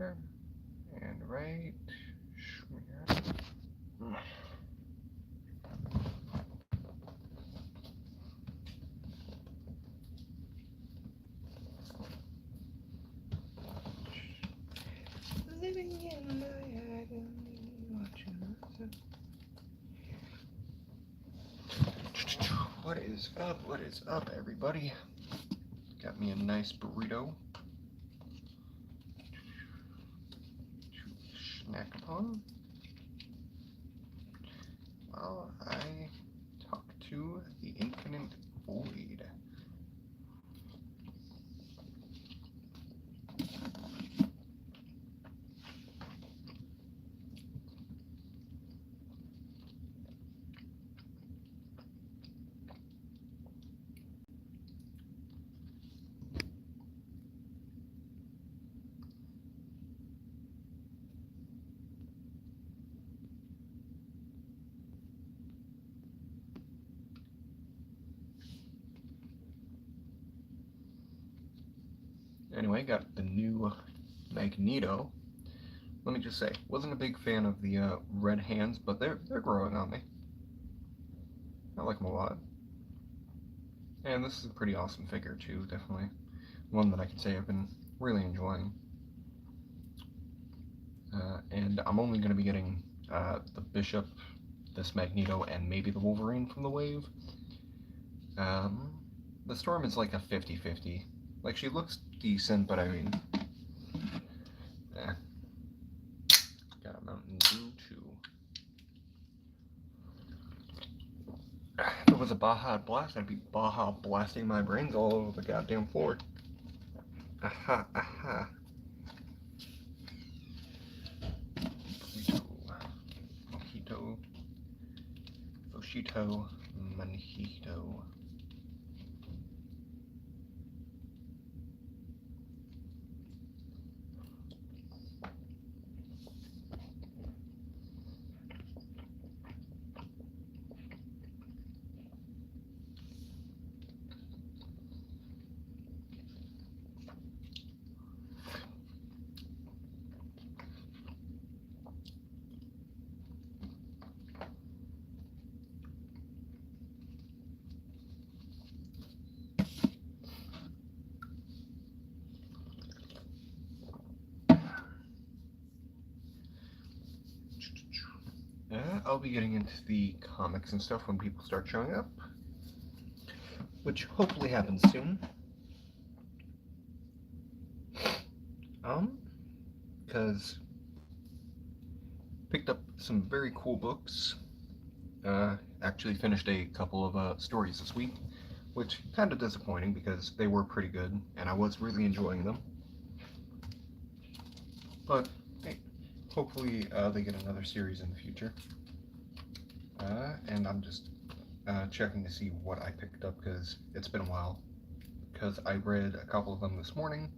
and right. Living in my agony, watching myself. What is up? What is up, everybody? Got me a nice burrito to snack upon while I talk to the infinite void. Anyway, got the new Magneto. Let me just say, wasn't a big fan of the red hands, but they're growing on me. I like them a lot. And this is a pretty awesome figure too, definitely. One that I can say I've been really enjoying. And I'm only going to be getting the Bishop, this Magneto, and maybe the Wolverine from the wave. The Storm is like a 50-50. Like, she looks decent, but I mean, got a Mountain Dew too. If it was a Baja Blast, I'd be Baja blasting my brains all over the goddamn floor. Aha, aha. Mojito. Mojito. Manjito. I'll be getting into the comics and stuff when people start showing up, which hopefully happens soon. Because picked up some very cool books. Actually finished a couple of stories this week, which kind of disappointing because they were pretty good and I was really enjoying them. But hey, hopefully they get another series in the future. And I'm just checking to see what I picked up because it's been a while. Because I read a couple of them this morning,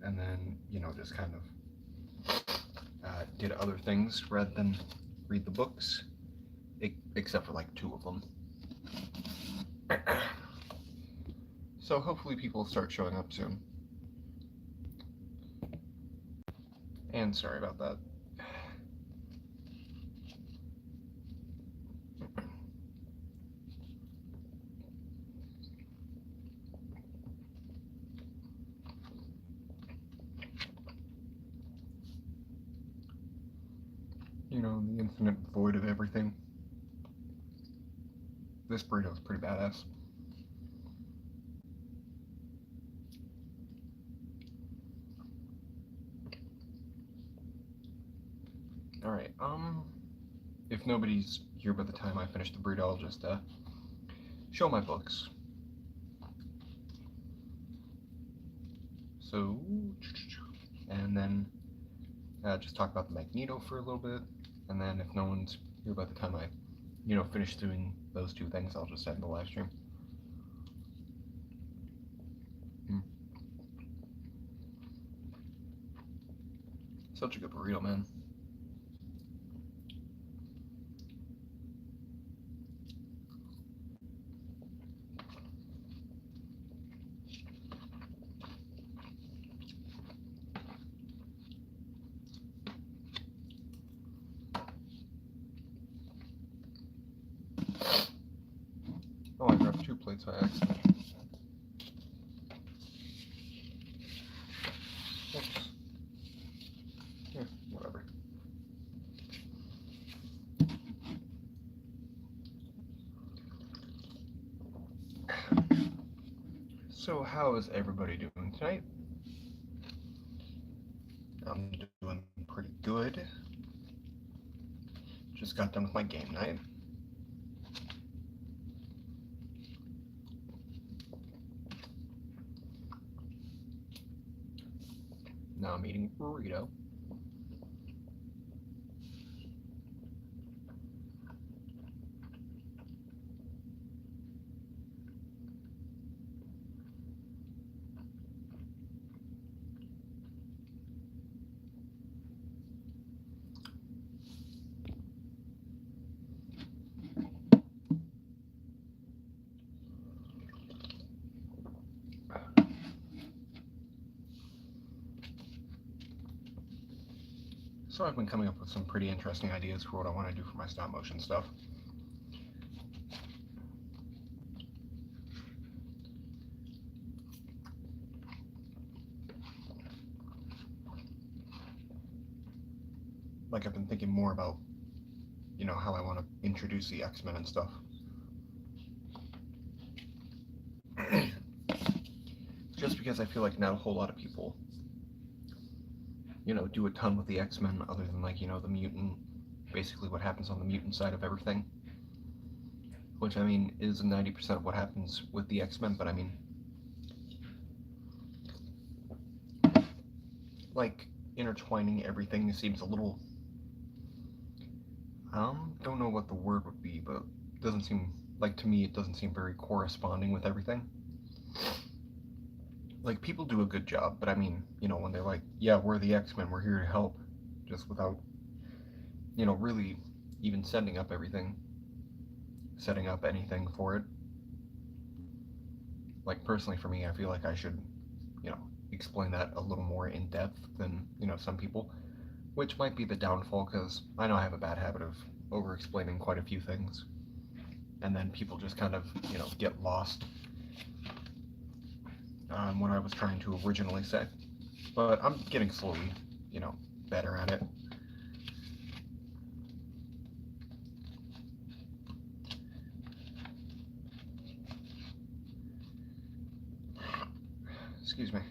and then, you know, just kind of did other things rather than read the books, except for like 2 of them. So hopefully people start showing up soon. And sorry about that. You know, the infinite void of everything. This burrito is pretty badass. Alright, if nobody's here by the time I finish the burrito, I'll just show my books. So, and then just talk about the Magneto for a little bit, and then if no one's here by the time I, you know, finish doing those 2 things, I'll just end the live stream. Such a good burrito, man. plates by accident. Oops. Yeah, whatever. So how is everybody doing tonight? I'm doing pretty good. Just got done with my game night. Now I'm eating a burrito. So I've been coming up with some pretty interesting ideas for what I want to do for my stop motion stuff. Like I've been thinking more about, how I want to introduce the X-Men and stuff. Just because I feel like not a whole lot of people, do a ton with the X-Men other than the mutant, basically what happens on the mutant side of everything. Which, is 90% of what happens with the X-Men, but intertwining everything seems a little, don't know what the word would be, but it doesn't seem, to me, it doesn't seem very corresponding with everything. People do a good job, but when they're like, yeah, we're the X-Men, we're here to help, just without, really even setting up anything for it. Personally for me, I feel like I should, explain that a little more in depth than, some people, which might be the downfall, because I know I have a bad habit of over-explaining quite a few things, and then people just kind of, get lost on what I was trying to originally say. But I'm getting slowly, better at it. Excuse me.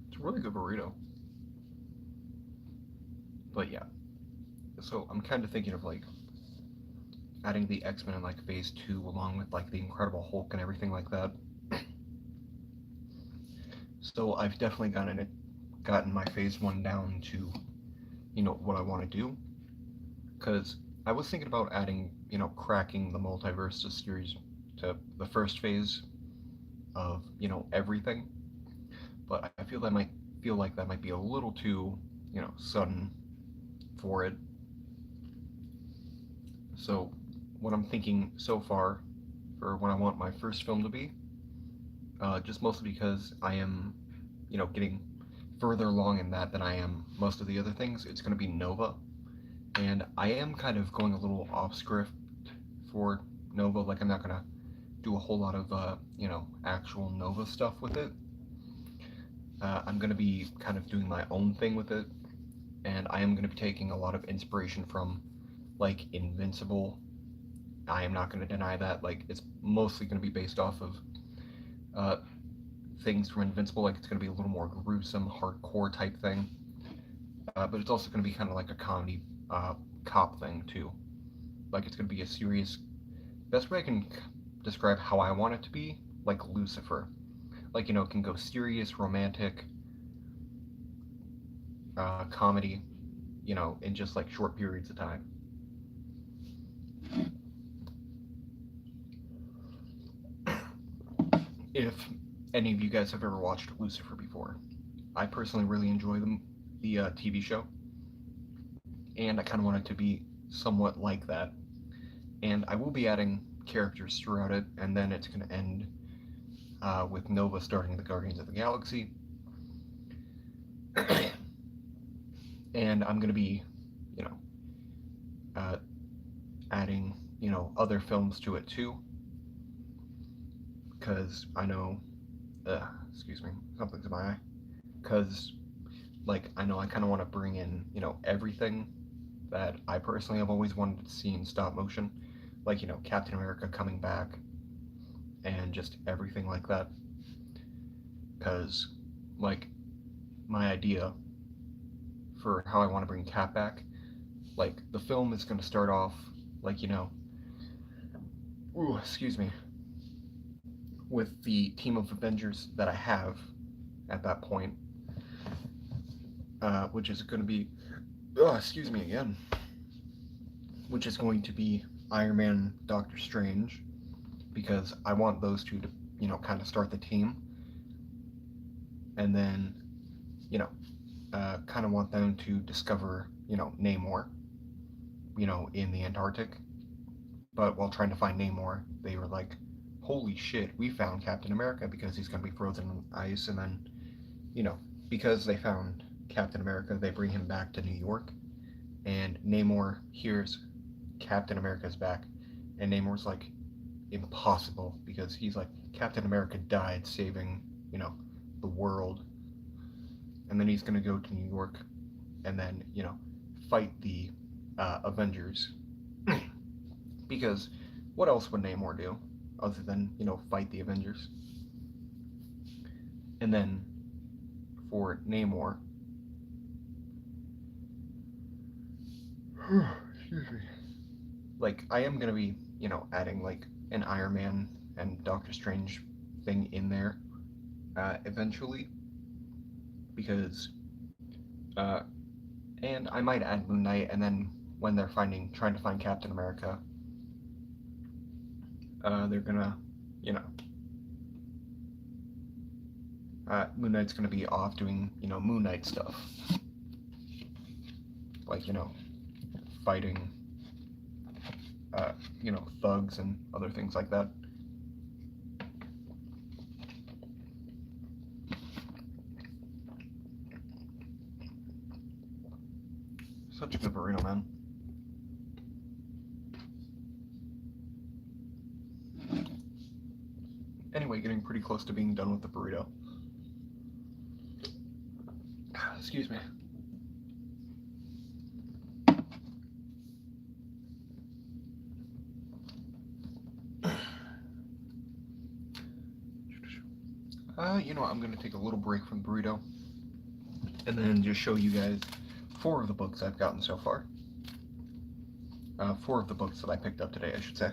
It's a really good burrito. But yeah. So I'm kind of thinking of adding the X-Men in phase 2 along with the Incredible Hulk and everything like that. So I've definitely gotten my phase 1 down to, what I want to do. Because I was thinking about adding, cracking the multiverse to the first phase of, everything. But I feel like that might be a little too, sudden for it. So what I'm thinking so far for what I want my first film to be, just mostly because I am, getting further along in that than I am most of the other things, it's going to be Nova. And I am kind of going a little off script for Nova. I'm not going to do a whole lot of, actual Nova stuff with it. I'm going to be kind of doing my own thing with it. And I am going to be taking a lot of inspiration from, Invincible. I am not going to deny that. It's mostly going to be based off of things from Invincible. It's going to be a little more gruesome, hardcore type thing. But it's also going to be kind of like a comedy cop thing, too. It's going to be a serious... Best way I can describe how I want it to be, like Lucifer. It can go serious, romantic, comedy, in just, short periods of time. If any of you guys have ever watched Lucifer before, I personally really enjoy the TV show, and I kind of want it to be somewhat like that. And I will be adding characters throughout it, and then it's going to end with Nova starting the Guardians of the Galaxy. And I'm going to be, you know, adding, other films to it too. Because I know, excuse me, something's in my eye. Because, I know I kind of want to bring in, everything that I personally have always wanted to see in stop motion. Like, Captain America coming back and just everything like that. Because, my idea for how I want to bring Cap back, the film is going to start off, excuse me, with the team of Avengers that I have at that point, which is going to be, excuse me again, which is going to be Iron Man, Doctor Strange, because I want those two to, kind of start the team, and then, kind of want them to discover, Namor, in the Antarctic. But while trying to find Namor, they were like, holy shit, we found Captain America because he's going to be frozen in ice. And then, because they found Captain America, they bring him back to New York. And Namor hears Captain America's back. And Namor's like, impossible, because he's like, Captain America died saving, the world. And then he's going to go to New York and then, fight the Avengers. Because what else would Namor do other than, fight the Avengers? And then for Namor, excuse me, I am going to be, adding an Iron Man and Doctor Strange thing in there eventually. Because, and I might add Moon Knight, and then when they're trying to find Captain America, they're gonna, Moon Knight's gonna be off doing, Moon Knight stuff. Fighting, thugs and other things like that. Such a good burrito, man. Anyway, getting pretty close to being done with the burrito. Excuse me. I'm going to take a little break from the burrito and then just show you guys 4 of the books I've gotten so far. 4 of the books that I picked up today, I should say.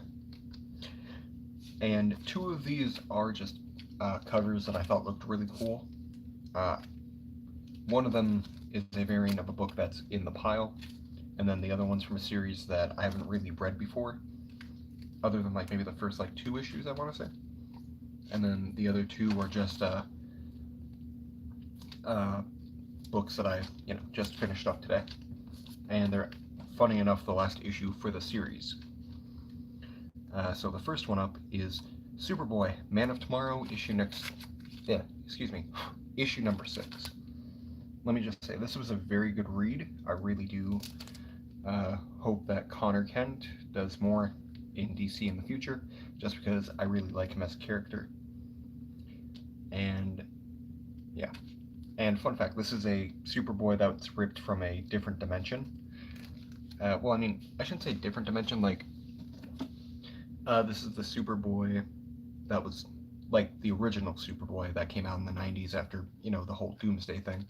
And 2 of these are just covers that I thought looked really cool. One of them is a variant of a book that's in the pile, and then the other one's from a series that I haven't really read before, other than maybe the first 2 issues, I want to say. And then the other 2 are just books that I just finished up today, and they're, funny enough, the last issue for the series. So the first one up is Superboy, Man of Tomorrow, issue number 6. Let me just say, this was a very good read. I really do hope that Connor Kent does more in DC in the future, just because I really like him as a character. And yeah. And fun fact, this is a Superboy that's ripped from a different dimension. Well, I mean, I shouldn't say different dimension, this is the Superboy that was, the original Superboy that came out in the 90s after, the whole Doomsday thing.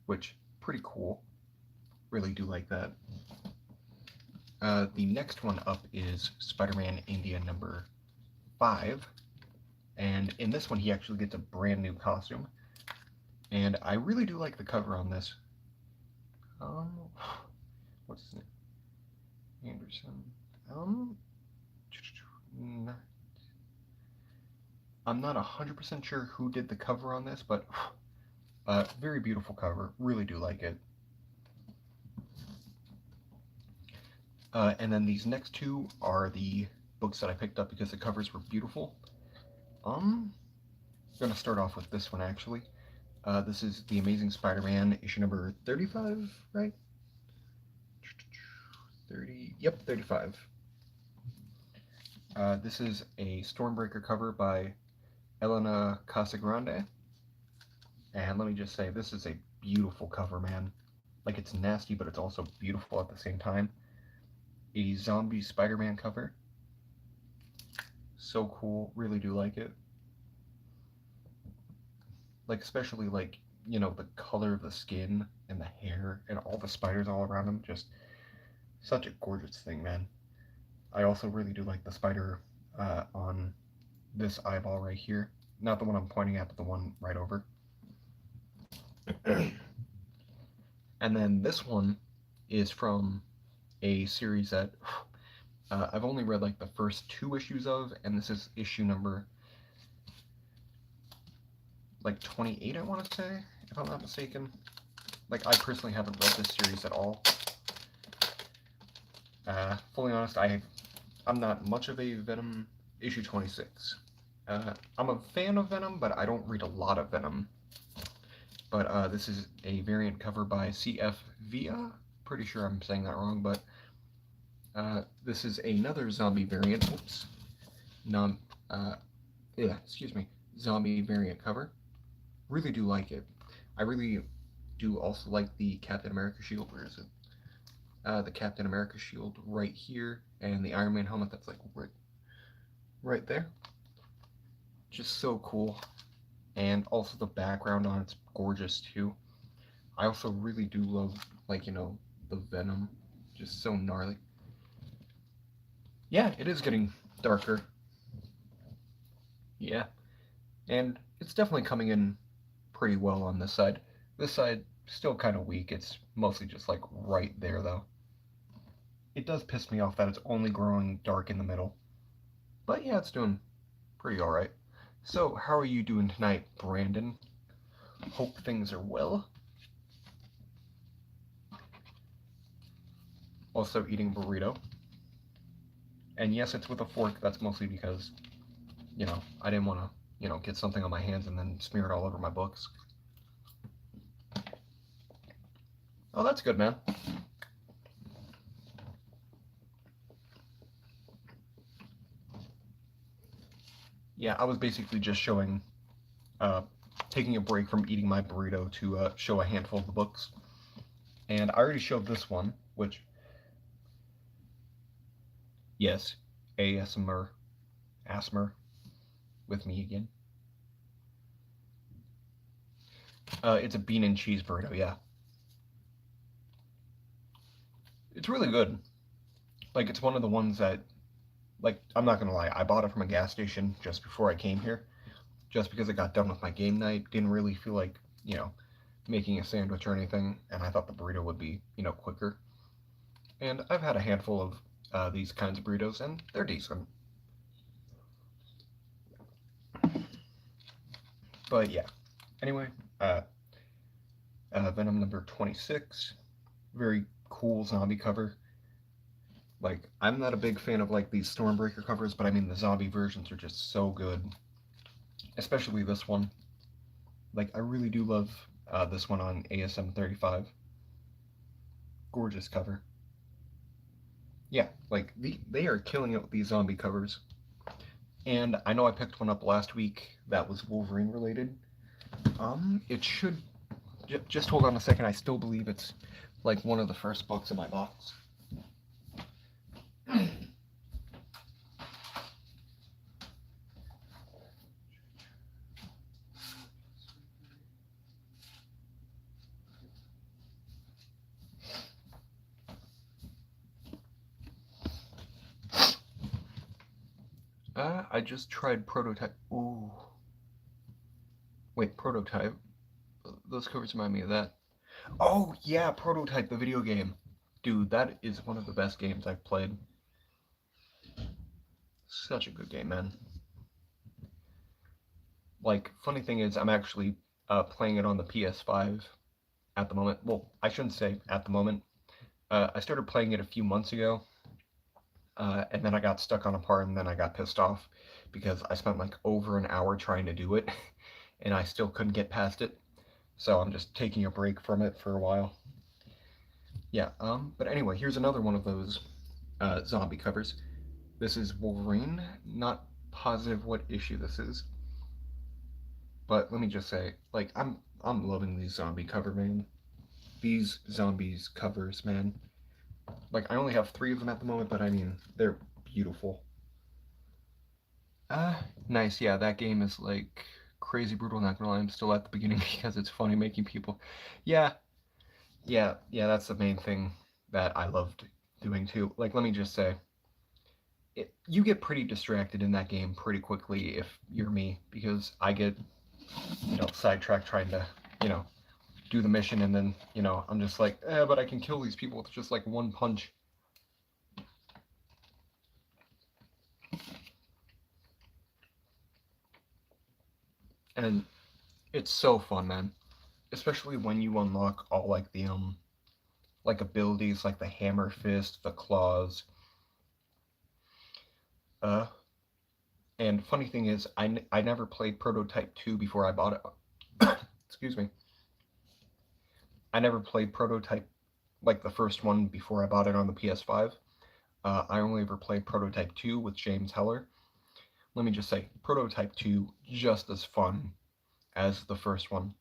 Which, pretty cool. Really do like that. The next one up is Spider-Man India number 5. And in this one, he actually gets a brand new costume. And I really do like the cover on this. What's his name? Anderson. I'm not 100% sure who did the cover on this, but very beautiful cover. Really do like it. And then these next 2 are the books that I picked up because the covers were beautiful. I'm gonna start off with this one actually. This is The Amazing Spider-Man, issue number 35, right? 30, yep, 35. This is a Stormbreaker cover by Elena Casagrande. And let me just say, this is a beautiful cover, man. Like, it's nasty, but it's also beautiful at the same time. A zombie Spider-Man cover. So cool, really do like it. Like, especially, like, you know, the color of the skin and the hair and all the spiders all around him. Just such a gorgeous thing, man. I also really do like the spider on this eyeball right here. Not the one I'm pointing at, but the one right over. And then this one is from a series that I've only read like the first 2 issues of, and this is issue number like 28, I want to say, if I'm not mistaken. Like, I personally haven't read this series at all. Fully honest, I'm not much of a Venom issue 26. I'm a fan of Venom, but I don't read a lot of Venom. But this is a variant cover by CF Via. Pretty sure I'm saying that wrong, but this is another zombie variant. Oops. Excuse me. Zombie variant cover. Really do like it. I really do also like the Captain America shield. Where is it? The Captain America shield right here, and the Iron Man helmet that's like right there. Just so cool. And also the background on it's gorgeous too. I also really do love, like, you know, the Venom. Just so gnarly. Yeah, it is getting darker. Yeah. And it's definitely coming in pretty well on this side. This side, still kind of weak. It's mostly just, like, right there, though. It does piss me off that it's only growing dark in the middle. But yeah, it's doing pretty alright. So, how are you doing tonight, Brandon? Hope things are well. Also eating burrito. And yes, it's with a fork. That's mostly because, you know, I didn't want to, you know, get something on my hands and then smear it all over my books. Oh, that's good, man. Yeah, I was basically just showing, taking a break from eating my burrito to show a handful of the books. And I already showed this one, which, yes, ASMR, with me again. It's a bean and cheese burrito, yeah. It's really good. Like, it's one of the ones that, like, I'm not gonna lie, I bought it from a gas station just before I came here, just because I got done with my game night, didn't really feel like, you know, making a sandwich or anything, and I thought the burrito would be, you know, quicker. And I've had a handful of these kinds of burritos, and they're decent. But yeah, anyway, Venom number 26, very cool zombie cover. Like, I'm not a big fan of, like, these Stormbreaker covers, but I mean, the zombie versions are just so good. Especially this one. Like, I really do love this one on ASM 35. Gorgeous cover. Yeah, like, they are killing it with these zombie covers. And I know I picked one up last week that was Wolverine related. It should... just hold on a second, I still believe it's, like, one of the first books in my box. I just tried Prototype. Ooh. Wait, Prototype? Those covers remind me of that. Oh, yeah, Prototype, the video game. Dude, that is one of the best games I've played. Such a good game, man. Like, funny thing is, I'm actually playing it on the PS5 at the moment. Well, I shouldn't say at the moment. I started playing it a few months ago, and then I got stuck on a part, and then I got pissed off because I spent like over an hour trying to do it, and I still couldn't get past it. So I'm just taking a break from it for a while. Yeah, but anyway, here's another one of those zombie covers. This is Wolverine. Not positive what issue this is, but let me just say, like, I'm loving these zombie cover, man. These zombies covers, man. Like, I only have 3 of them at the moment, but I mean, they're beautiful. Nice. Yeah, that game is like crazy brutal. Not gonna lie, I'm still at the beginning because it's funny making people. Yeah, yeah. That's the main thing that I loved doing too. Like, let me just say, you get pretty distracted in that game pretty quickly if you're me, because I get, sidetracked trying to, you know, do the mission, and then, I'm just like, but I can kill these people with just like one punch. And it's so fun, man. Especially when you unlock all like the like abilities like the hammer fist, the claws. Uh and funny thing is I never played Prototype 2 before I bought it. Excuse me. I never played Prototype like the first one before I bought it on the PS5. I only ever played Prototype 2 with James Heller. Let me just say, Prototype 2 just as fun as the first one.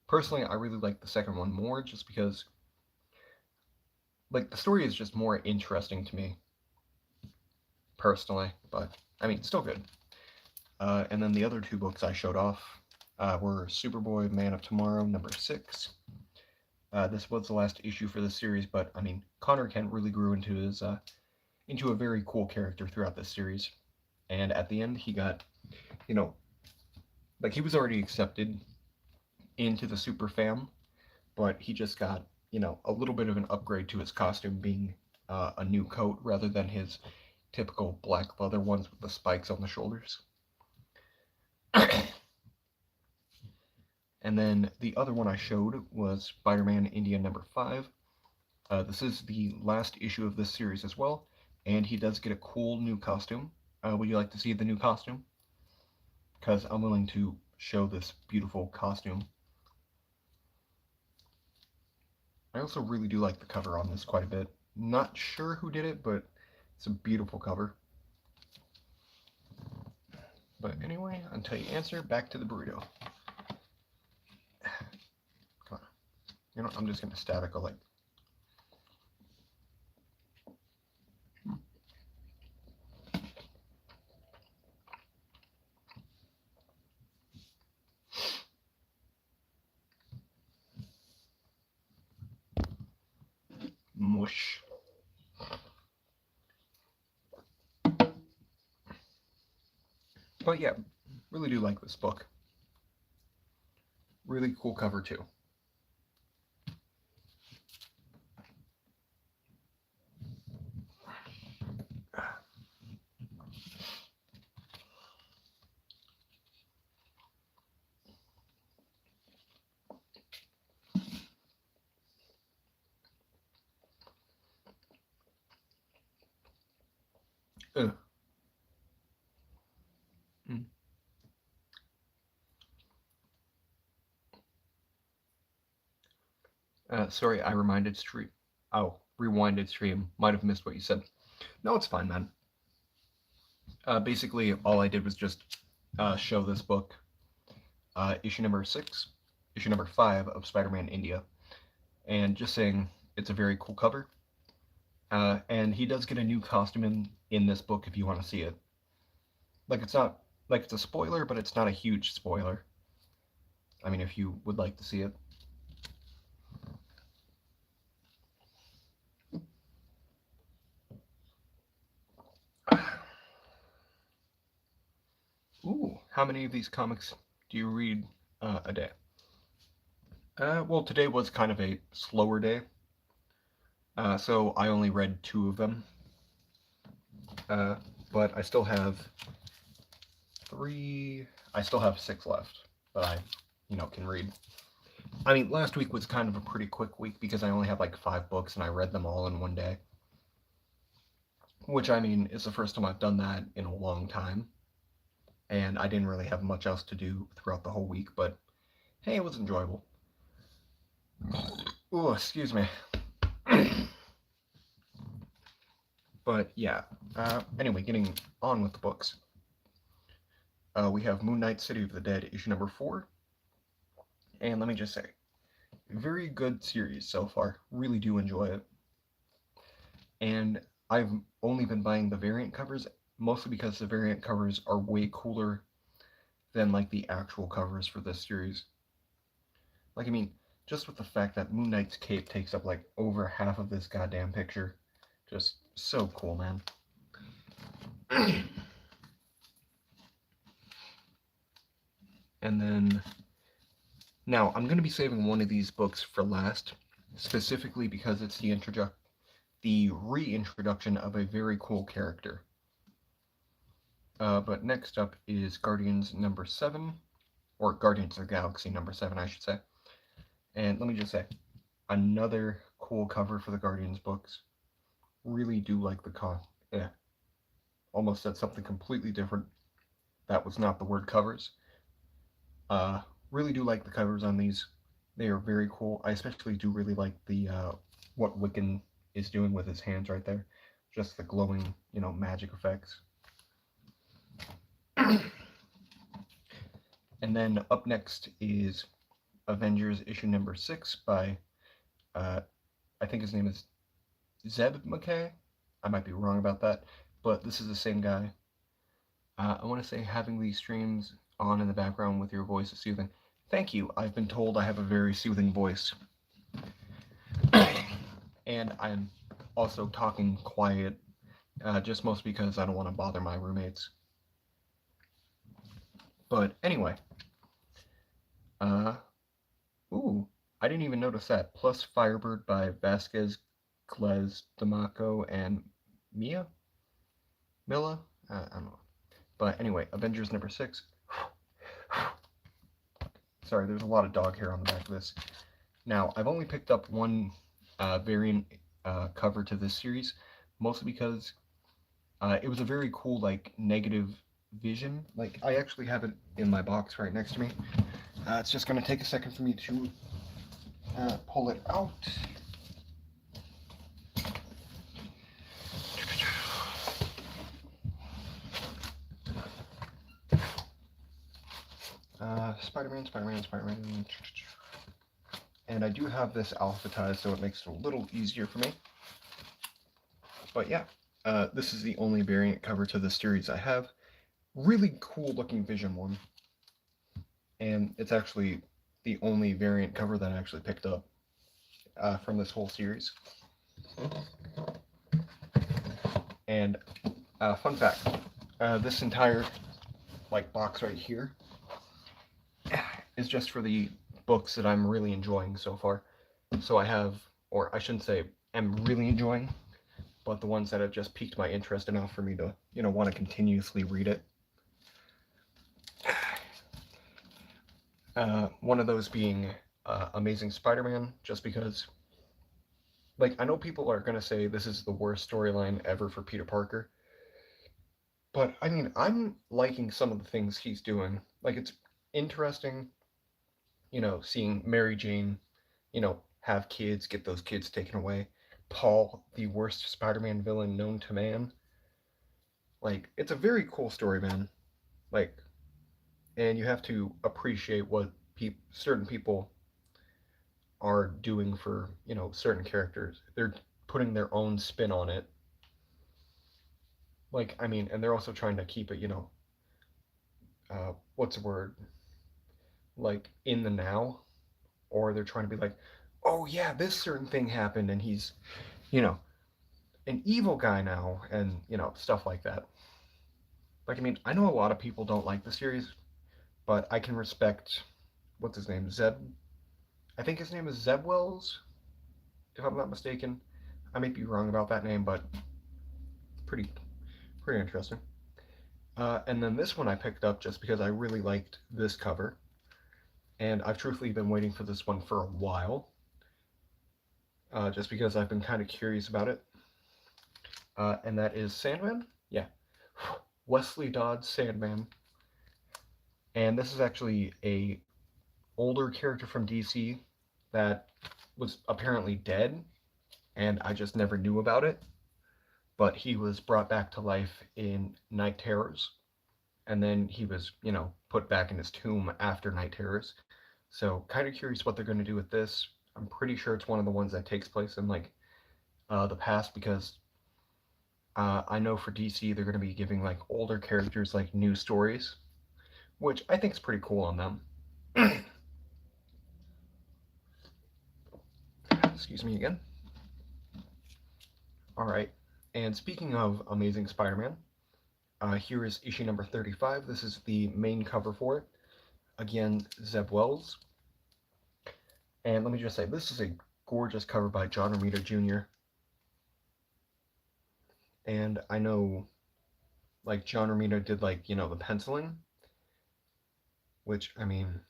Personally, I really like the second one more just because like the story is just more interesting to me personally, but I mean, still good. And then the other 2 books I showed off were Superboy Man of Tomorrow #6. This was the last issue for this series, but I mean, Connor Kent really grew into a very cool character throughout this series, and at the end he got, you know, like he was already accepted into the Super Fam, but he just got, a little bit of an upgrade to his costume, being a new coat rather than his typical black leather ones with the spikes on the shoulders. And then the other one I showed was Spider-Man India #5. This is the last issue of this series as well, and he does get a cool new costume. Would you like to see the new costume? Because I'm willing to show this beautiful costume. I also really do like the cover on this quite a bit. Not sure who did it, but it's a beautiful cover. But anyway, until you answer, back to the burrito. Come on. I'm just gonna static a like. Mush. But yeah, really do like this book. Really cool cover too. Mm. Sorry, I reminded stream. Oh, rewinded stream. Might have missed what you said. No, it's fine, man. Basically, all I did was just show this book, issue #6, issue #5 of Spider-Man India, and just saying it's a very cool cover. And he does get a new costume in this book if you want to see it. Like, it's not like it's a spoiler, but it's not a huge spoiler. I mean, if you would like to see it. Ooh, how many of these comics do you read a day? Well, today was kind of a slower day, so I only read 2 of them. But I still have 3. I still have 6 left that I, can read. I mean, last week was kind of a pretty quick week because I only had like 5 books and I read them all in one day. which, I mean, is the first time I've done that in a long time, and I didn't really have much else to do throughout the whole week, but hey, it was enjoyable. Oh, excuse me. But yeah, anyway, getting on with the books. We have Moon Knight City of the Dead, issue number 4, and let me just say, very good series so far. Really do enjoy it. And I've only been buying the variant covers, mostly because the variant covers are way cooler than like the actual covers for this series. Like, I mean, just with the fact that Moon Knight's cape takes up like over half of this goddamn picture. Just so cool, man. And then, now I'm going to be saving one of these books for last, specifically because it's the reintroduction of a very cool character. But next up is Guardians number 7, or Guardians of the Galaxy number 7, I should say. And let me just say, another cool cover for the Guardians books. Really do like the almost said something completely different. That was not the word covers. Really do like the covers on these. They are very cool. I especially do really like the what Wiccan is doing with his hands right there. Just the glowing, magic effects. And then up next is Avengers issue number 6 by, I think his name is Zeb McKay. I might be wrong about that, but this is the same guy. I want to say having these streams on in the background with your voice is soothing. Thank you. I've been told I have a very soothing voice. And I'm also talking quiet, just mostly because I don't want to bother my roommates. But anyway. Ooh, I didn't even notice that. Plus Firebird by Vasquez, Glez, D'Amaco, and Milla? I don't know. But anyway, Avengers number 6. Sorry, there's a lot of dog hair on the back of this. Now, I've only picked up one variant cover to this series, mostly because it was a very cool, like, negative vision. Like, I actually have it in my box right next to me. It's just going to take a second for me to pull it out. Spider-Man. And I do have this alphabetized, so it makes it a little easier for me. But yeah, this is the only variant cover to this series I have. Really cool looking Vision one. And it's actually the only variant cover that I actually picked up from this whole series. And fun fact, this entire box right here is just for the books that I'm really enjoying so far. So I have, or I shouldn't say am really enjoying, but the ones that have just piqued my interest enough for me to, want to continuously read it. One of those being Amazing Spider-Man, just because, I know people are going to say this is the worst storyline ever for Peter Parker, but, I mean, I'm liking some of the things he's doing. It's interesting, seeing Mary Jane, have kids, get those kids taken away. Paul, the worst Spider-Man villain known to man. It's a very cool story, man. And you have to appreciate what certain people are doing for, certain characters. They're putting their own spin on it. I mean, and they're also trying to keep it, what's the word? In the now. Or they're trying to be like, oh yeah, this certain thing happened and he's, an evil guy now, and, stuff like that. I mean, I know a lot of people don't like the series, but I can respect, what's his name, Zeb? I think his name is Zeb Wells, if I'm not mistaken. I might be wrong about that name, but it's pretty interesting. And then this one I picked up just because I really liked this cover, and I've truthfully been waiting for this one for a while, just because I've been kind of curious about it. and that is Sandman. Yeah, Wesley Dodds Sandman. And this is actually a older character from DC that was apparently dead, and I just never knew about it. But he was brought back to life in Night Terrors, and then he was, put back in his tomb after Night Terrors. So, kind of curious what they're going to do with this. I'm pretty sure it's one of the ones that takes place in like the past because I know for DC they're going to be giving like older characters like new stories, which I think is pretty cool on them. Excuse me again. All right. And speaking of Amazing Spider-Man, here is issue number 35. This is the main cover for it. Again, Zeb Wells. And let me just say, this is a gorgeous cover by John Romita Jr. And I know, like, John Romita did, like, the penciling, which, I mean,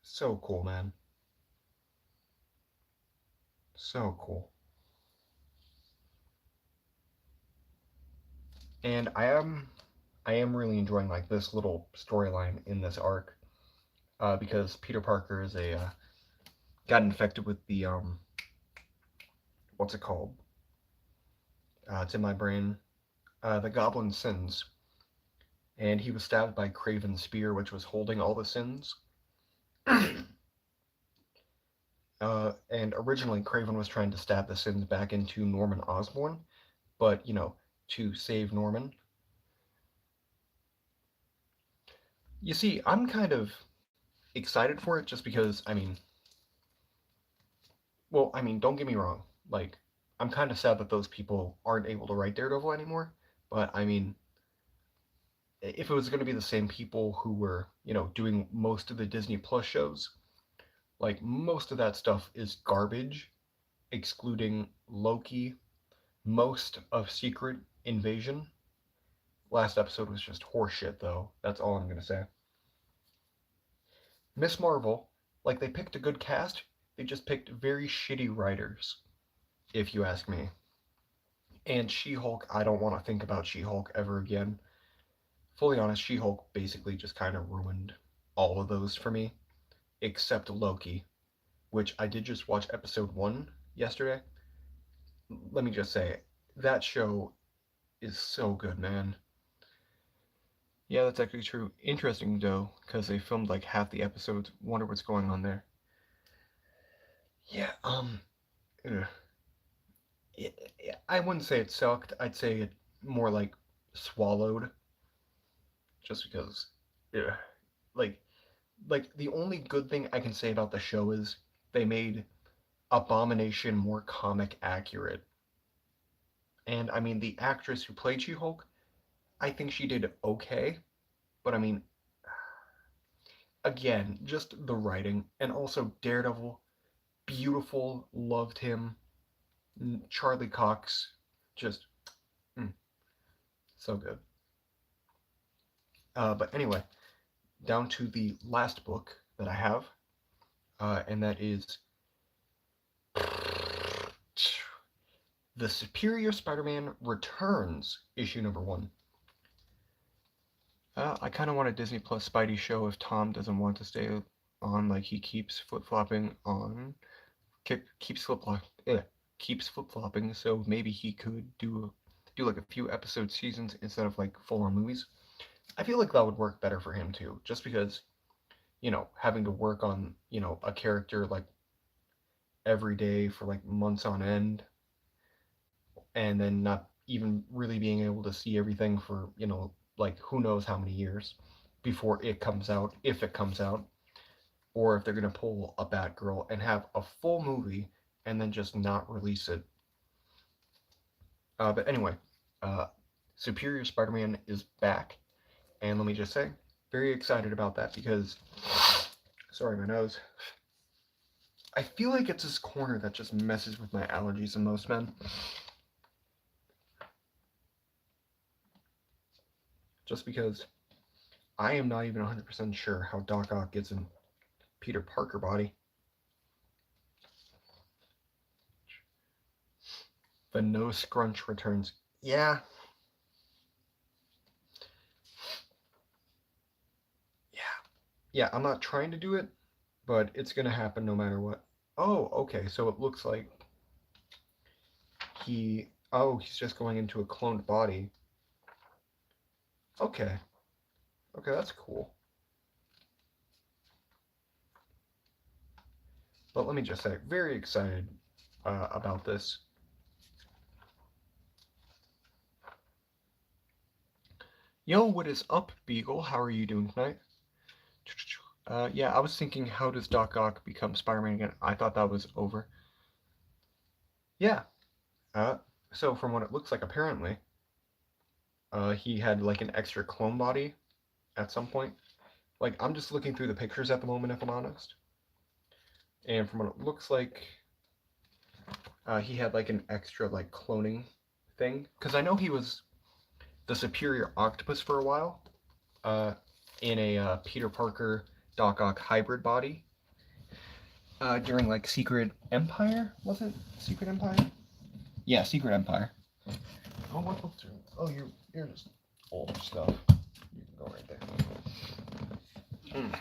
so cool, man. So cool. And I am really enjoying, like, this little storyline in this arc, because Peter Parker is got infected with the, what's it called? It's in my brain. The Goblin Sins. And he was stabbed by Kraven's spear, which was holding all the sins. And originally, Kraven was trying to stab the sins back into Norman Osborn, but, to save Norman. You see, I'm kind of excited for it just because, don't get me wrong. Like, I'm kind of sad that those people aren't able to write Daredevil anymore, but, if it was going to be the same people who were, doing most of the Disney Plus shows, like, most of that stuff is garbage, excluding Loki, most of Secret Invasion. Last episode was just horseshit, though. That's all I'm going to say. Miss Marvel, like, they picked a good cast, they just picked very shitty writers, if you ask me. And She-Hulk, I don't want to think about She-Hulk ever again. Fully honest, She-Hulk basically just kind of ruined all of those for me, except Loki, which I did just watch episode 1 yesterday. Let me just say, that show is so good, man. Yeah, that's actually true. Interesting, though, because they filmed like half the episodes. Wonder what's going on there. Yeah, ugh. I wouldn't say it sucked. I'd say it more like swallowed, just because, yeah, like, the only good thing I can say about the show is they made Abomination more comic accurate. And the actress who played She-Hulk, I think she did okay, but again, just the writing, and also Daredevil, beautiful, loved him. Charlie Cox, just so good. But anyway, down to the last book that I have, and that is The Superior Spider-Man Returns, issue number 1. I kind of want a Disney Plus Spidey show if Tom doesn't want to stay on, like he keeps flip-flopping on, keeps flip-flopping, so maybe he could do like a few episode seasons instead of like full-on movies. I feel like that would work better for him too, just because, having to work on, a character like every day for like months on end, and then not even really being able to see everything for, like who knows how many years before it comes out, if it comes out, or if they're going to pull a Batgirl and have a full movie and then just not release it. But anyway, uh, Superior Spider-Man is back, and let me just say, very excited about that because, sorry, my nose. I feel like it's this corner that just messes with my allergies in most men. Just because I am not even 100% sure how Doc Ock gets in Peter Parker body. The nose scrunch returns Yeah. Yeah. Yeah, I'm not trying to do it, but it's gonna happen no matter what. Oh, okay, so it looks like he's just going into a cloned body. Okay. Okay, that's cool. But let me just say, very excited about this. Yo, what is up, Beagle? How are you doing tonight? Yeah, I was thinking, how does Doc Ock become Spider-Man again? I thought that was over. Yeah. Uh, so from what it looks like, apparently, he had like an extra clone body at some point. Like, I'm just looking through the pictures at the moment, if I'm honest. And from what it looks like, he had like an extra like cloning thing. Because I know he was the Superior Octopus for a while, uh, in a Peter Parker Doc Ock hybrid body. During like Secret Empire, was it Secret Empire? Yeah, Secret Empire. Oh, what books are? Oh, you're just old stuff. You can go right there. Mm.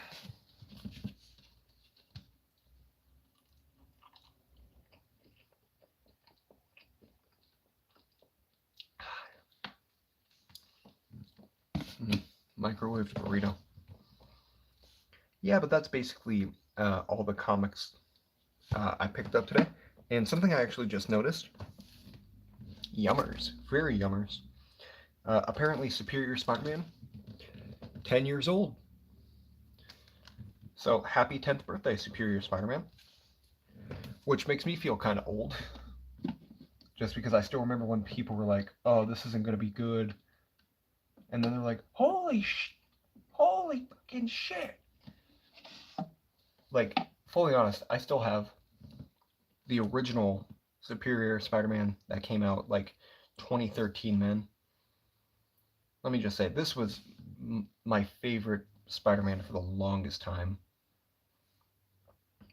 Microwaved burrito. Yeah, but that's basically all the comics I picked up today. And something I actually just noticed. Yummers. Very yummers. Apparently, Superior Spider-Man, 10 years old. So, happy 10th birthday, Superior Spider-Man. Which makes me feel kind of old. Just because I still remember when people were like, oh, this isn't going to be good. And then they're like, holy fucking shit. Like, fully honest, I still have the original Superior Spider-Man that came out like 2013, man. Let me just say, this was my favorite Spider-Man for the longest time.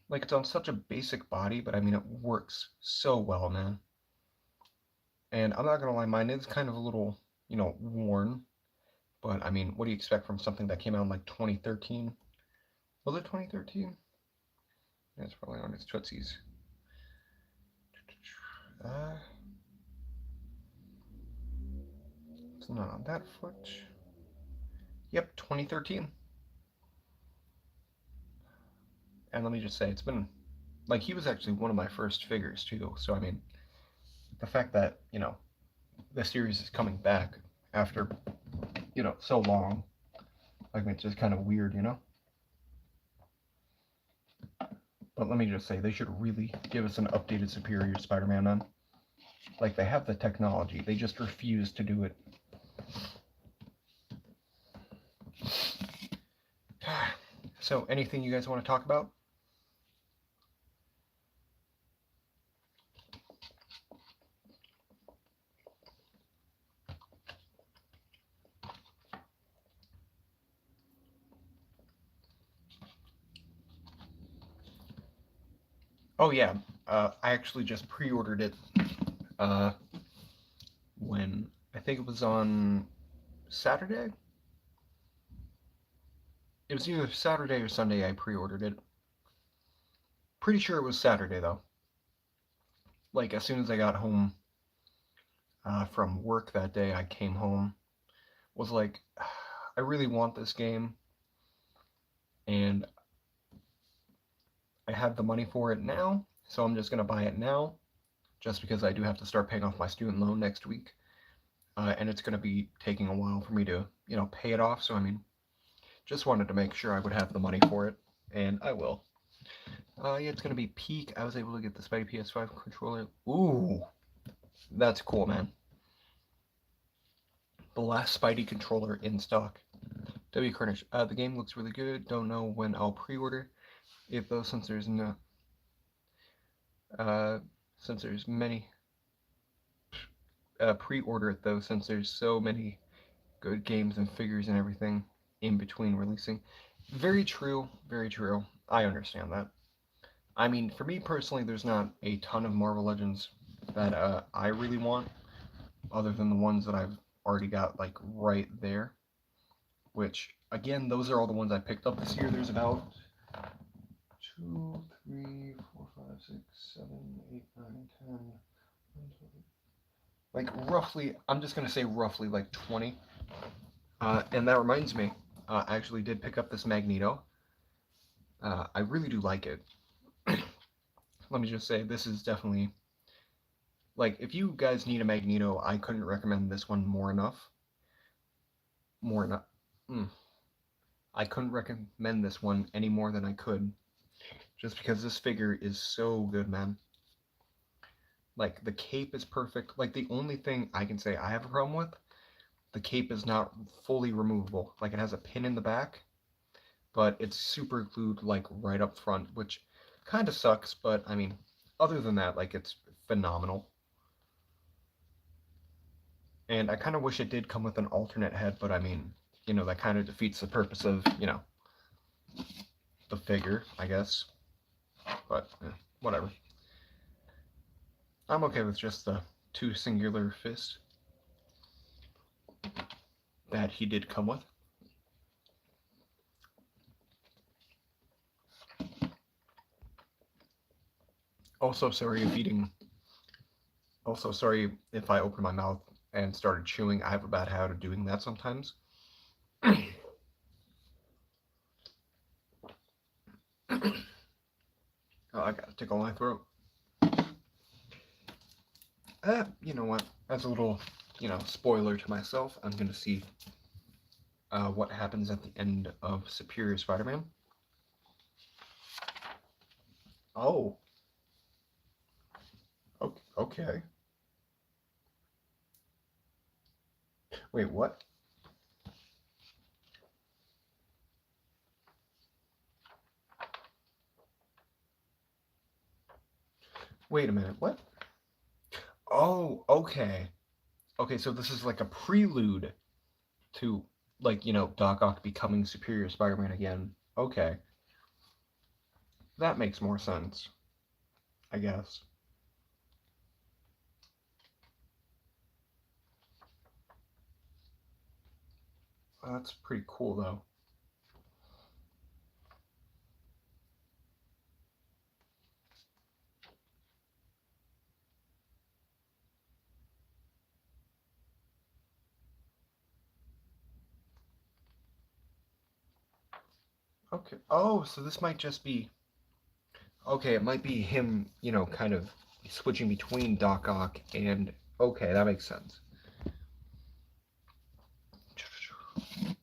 Like, it's on such a basic body, but I mean, it works so well, man. And I'm not gonna lie, mine is kind of a little, worn. But I mean, what do you expect from something that came out in like 2013? Was it 2013? Yeah, it's probably on its Tootsies. It's not on that foot. Yep, 2013. And let me just say, it's been like he was actually one of my first figures too. So I mean, the fact that the series is coming back after so long, like it's just kind of weird. But let me just say, they should really give us an updated Superior Spider-Man then. Like they have the technology, they just refuse to do it. So, anything you guys want to talk about? Oh yeah, I actually just pre-ordered it when I think it was on Saturday. It was either Saturday or Sunday I pre-ordered it. Pretty sure it was Saturday though. Like as soon as I got home from work that day, I came home. Was like, I really want this game, and I have the money for it now, so I'm just gonna buy it now, just because I do have to start paying off my student loan next week, and it's gonna be taking a while for me to pay it off. So I mean, just wanted to make sure I would have the money for it, and I will. Yeah, it's gonna be peak. I was able to get the Spidey PS5 controller. Ooh, that's cool, man. The last Spidey controller in stock. W Carnage. The game looks really good. Don't know when I'll pre-order it though, since there's no, since there's many. Pre-order it though, since there's so many good games and figures and everything in between releasing. Very true. Very true. I understand that. I mean, for me personally, there's not a ton of Marvel Legends that I really want. other than the ones that I've already got like right there, which again, those are all the ones I picked up this year. There's about 2, 3, 4, 5, 6, 7, 8, 9, 10, like roughly, I'm just gonna say roughly like 20. And that reminds me, I actually did pick up this Magneto. I really do like it. Let me just say, this is definitely, like, if you guys need a Magneto, I couldn't recommend this one more enough. More enough. I couldn't recommend this one any more than I could, just because this figure is so good, man. Like, the cape is perfect. Like, the only thing I can say I have a problem with, the cape is not fully removable. Like, it has a pin in the back, but it's super glued, like, right up front, which kind of sucks, but, I mean, other than that, like, it's phenomenal. And I kind of wish it did come with an alternate head, but, I mean, you know, that kind of defeats the purpose of, you know, the figure, I guess. But, whatever. I'm okay with just the 2 singular fists that he did come with. Also, sorry if eating. Also, sorry if I opened my mouth and started chewing. I have a bad habit of doing that sometimes. Oh, I gotta tickle my throat. You know what? As a little, you know, spoiler to myself, I'm gonna see what happens at the end of Superior Spider-Man. Oh. Okay. Wait, what? Wait a minute, what? Oh, okay. Okay, so this is like a prelude to, like, you know, Doc Ock becoming Superior Spider-Man again. Okay. That makes more sense, I guess. That's pretty cool, though. Okay. Oh, so this might just be... Okay, it might be him, you know, kind of switching between Doc Ock and... Okay, that makes sense.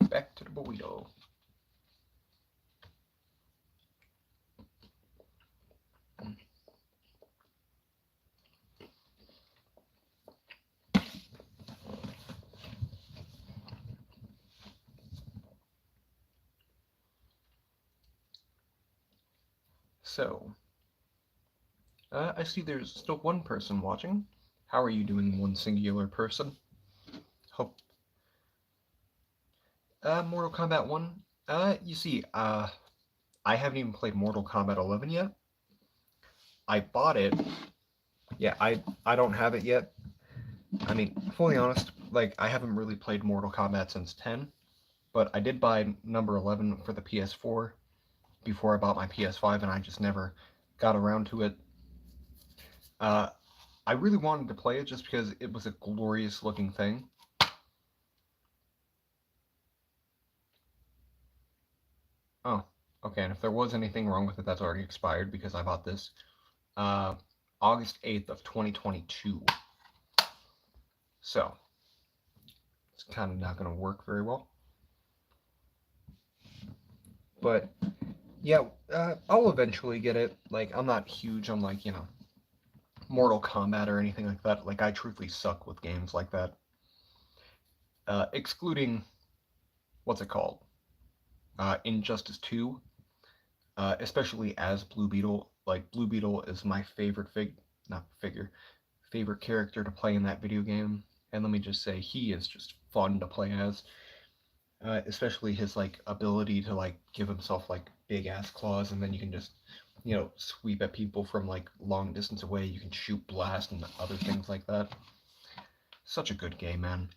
Back to the burrito. So, I see there's still one person watching. How are you doing, one singular person? Hope. Mortal Kombat 1. You see, I haven't even played Mortal Kombat 11 yet. I bought it. Yeah, I don't have it yet. I mean, fully honest, like, I haven't really played Mortal Kombat since 10, but I did buy number 11 for the PS4 before I bought my PS5, and I just never got around to it. I really wanted to play it just because it was a glorious looking thing. Oh, okay, and if there was anything wrong with it, that's already expired because I bought this August 8th of 2022. So, it's kind of not going to work very well. But, yeah, I'll eventually get it. Like, I'm not huge on, like, you know, Mortal Kombat or anything like that. Like, I truthfully suck with games like that. Excluding, what's it called? Injustice 2. Especially as Blue Beetle. Like, Blue Beetle is my favorite favorite character to play in that video game. And let me just say, he is just fun to play as. Especially his, like, ability to, like, give himself, like, big-ass claws, and then you can just, you know, sweep at people from, like, long distance away. You can shoot blast and other things like that. Such a good game, man.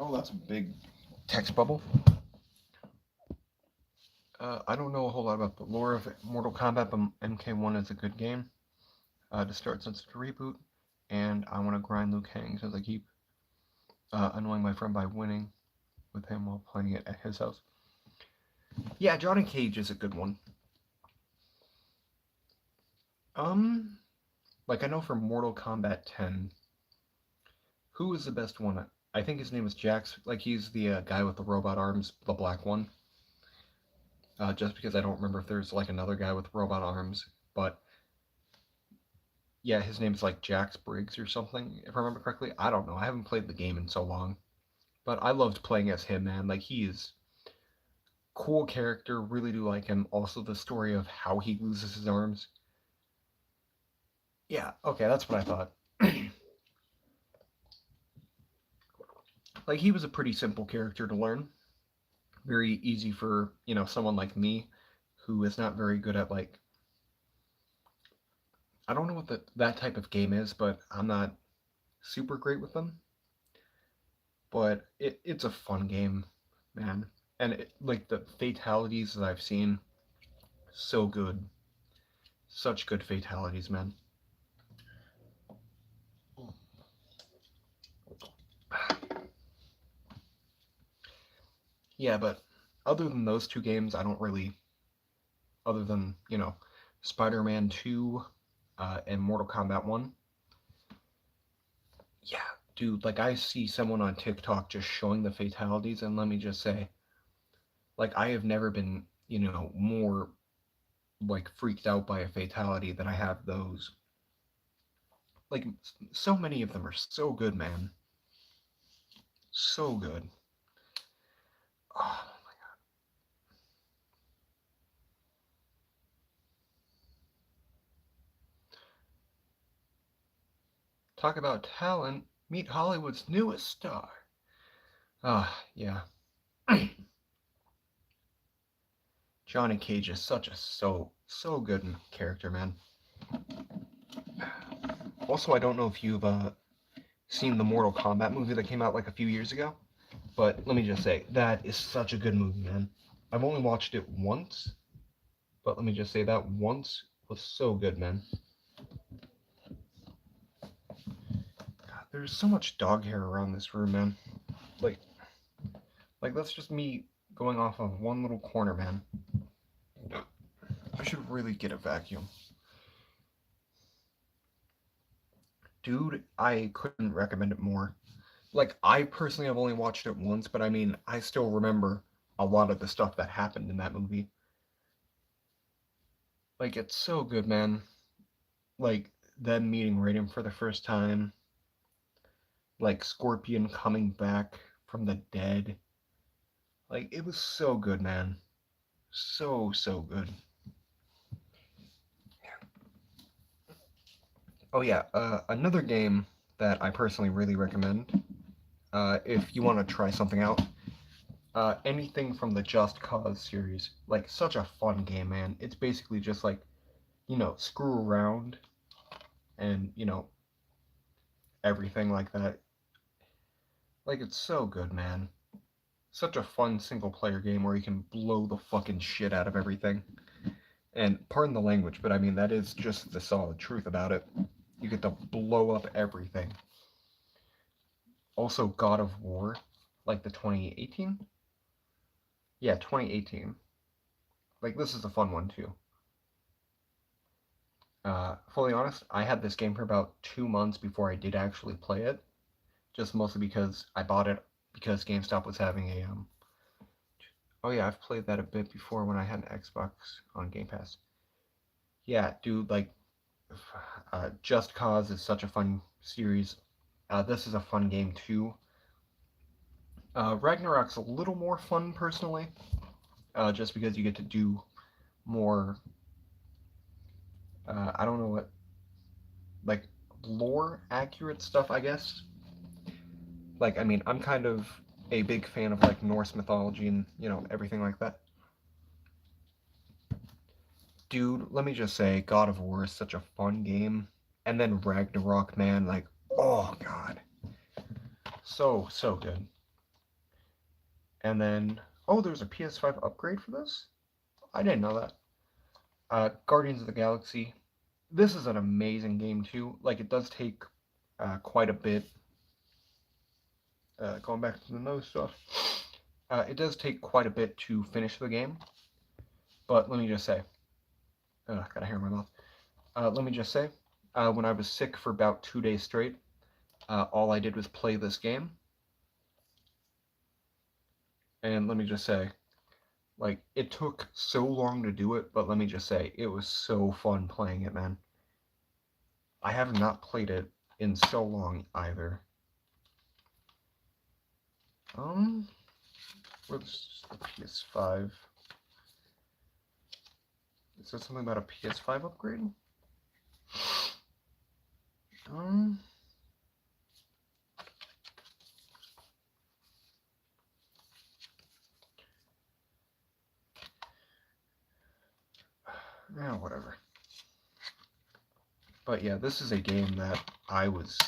Oh, that's a big text bubble. I don't know a whole lot about the lore of Mortal Kombat, but MK1 is a good game to start since it's a reboot, and I want to grind Liu Kang since I keep annoying my friend by winning with him while playing it at his house. Yeah, Johnny Cage is a good one. Like I know from Mortal Kombat 10, who is the best one? I think his name is Jax. Like he's the guy with the robot arms, the black one. Just because I don't remember if there's like another guy with robot arms, but yeah, his name's like Jax Briggs or something, if I remember correctly. I don't know. I haven't played the game in so long, but I loved playing as him, man. Like he is cool character. Really do like him. Also, the story of how he loses his arms. Yeah, okay, that's what I thought. Like he was a pretty simple character to learn. Very easy for someone like me, who is not very good at like I don't know what that type of game is, but I'm not super great with them. But it's a fun game, man. And like the fatalities that I've seen, so good. Such good fatalities, man. Yeah, but other than those two games, I don't really, other than, Spider-Man 2 and Mortal Kombat 1. Yeah, dude, like I see someone on TikTok just showing the fatalities, and let me just say, like I have never been, more like freaked out by a fatality than I have those. Like so many of them are so good, man. So good. Oh, talk about talent. Meet Hollywood's newest star. Ah, yeah. Johnny Cage is such a so good character, man. Also, I don't know if you've seen the Mortal Kombat movie that came out like a few years ago, but let me just say that is such a good movie, man. I've only watched it once, but let me just say that once was so good, man. God, there's so much dog hair around this room, man. Like, like that's just me going off of one little corner, man. I should really get a vacuum. Dude, I couldn't recommend it more. Like, I personally have only watched it once, but I mean, I still remember a lot of the stuff that happened in that movie. Like, it's so good, man. Like, them meeting Raiden for the first time, like, Scorpion coming back from the dead. Like, it was so good, man. So good. Oh, yeah, another game that I personally really recommend, if you want to try something out, anything from the Just Cause series. Like, such a fun game, man. It's basically just like, screw around and, everything like that. Like, it's so good, man. Such a fun single player game where you can blow the fucking shit out of everything. And pardon the language, but I mean, that is just the solid truth about it. You get to blow up everything. Also, God of War, like the 2018? Yeah, 2018. Like, this is a fun one, too. Fully honest, I had this game for about 2 months before I did actually play it. Just mostly because I bought it because GameStop was having Oh yeah, I've played that a bit before when I had an Xbox on Game Pass. Yeah, dude, like, Just Cause is such a fun series. This is a fun game too. Ragnarok's a little more fun personally, just because you get to do more. I don't know what, like, lore accurate stuff, I guess. Like, I mean, I'm kind of a big fan of like Norse mythology and everything like that. Dude, let me just say, God of War is such a fun game. And then Ragnarok, man, like, oh god, so good. And then, oh, there's a PS5 upgrade for this? I didn't know that. Guardians of the Galaxy. This is an amazing game too. Like, it does take quite a bit. Going back to the nose stuff, it does take quite a bit to finish the game. But let me just say, got a hair in my mouth. Let me just say, when I was sick for about 2 days straight, all I did was play this game. And let me just say, like, it took so long to do it, but let me just say, it was so fun playing it, man. I have not played it in so long either. Where's the PS5? Is there something about a PS5 upgrade? Yeah, whatever. But yeah, this is a game that I was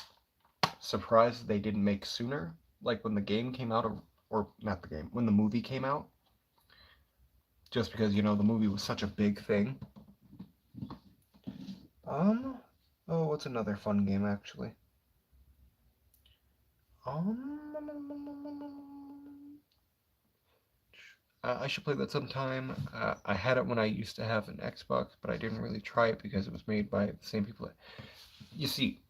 surprised they didn't make sooner. Like when the game came out, or not the game, when the movie came out. Just because, the movie was such a big thing. Oh, what's another fun game, actually? I should play that sometime. I had it when I used to have an Xbox, but I didn't really try it because it was made by the same people. You see,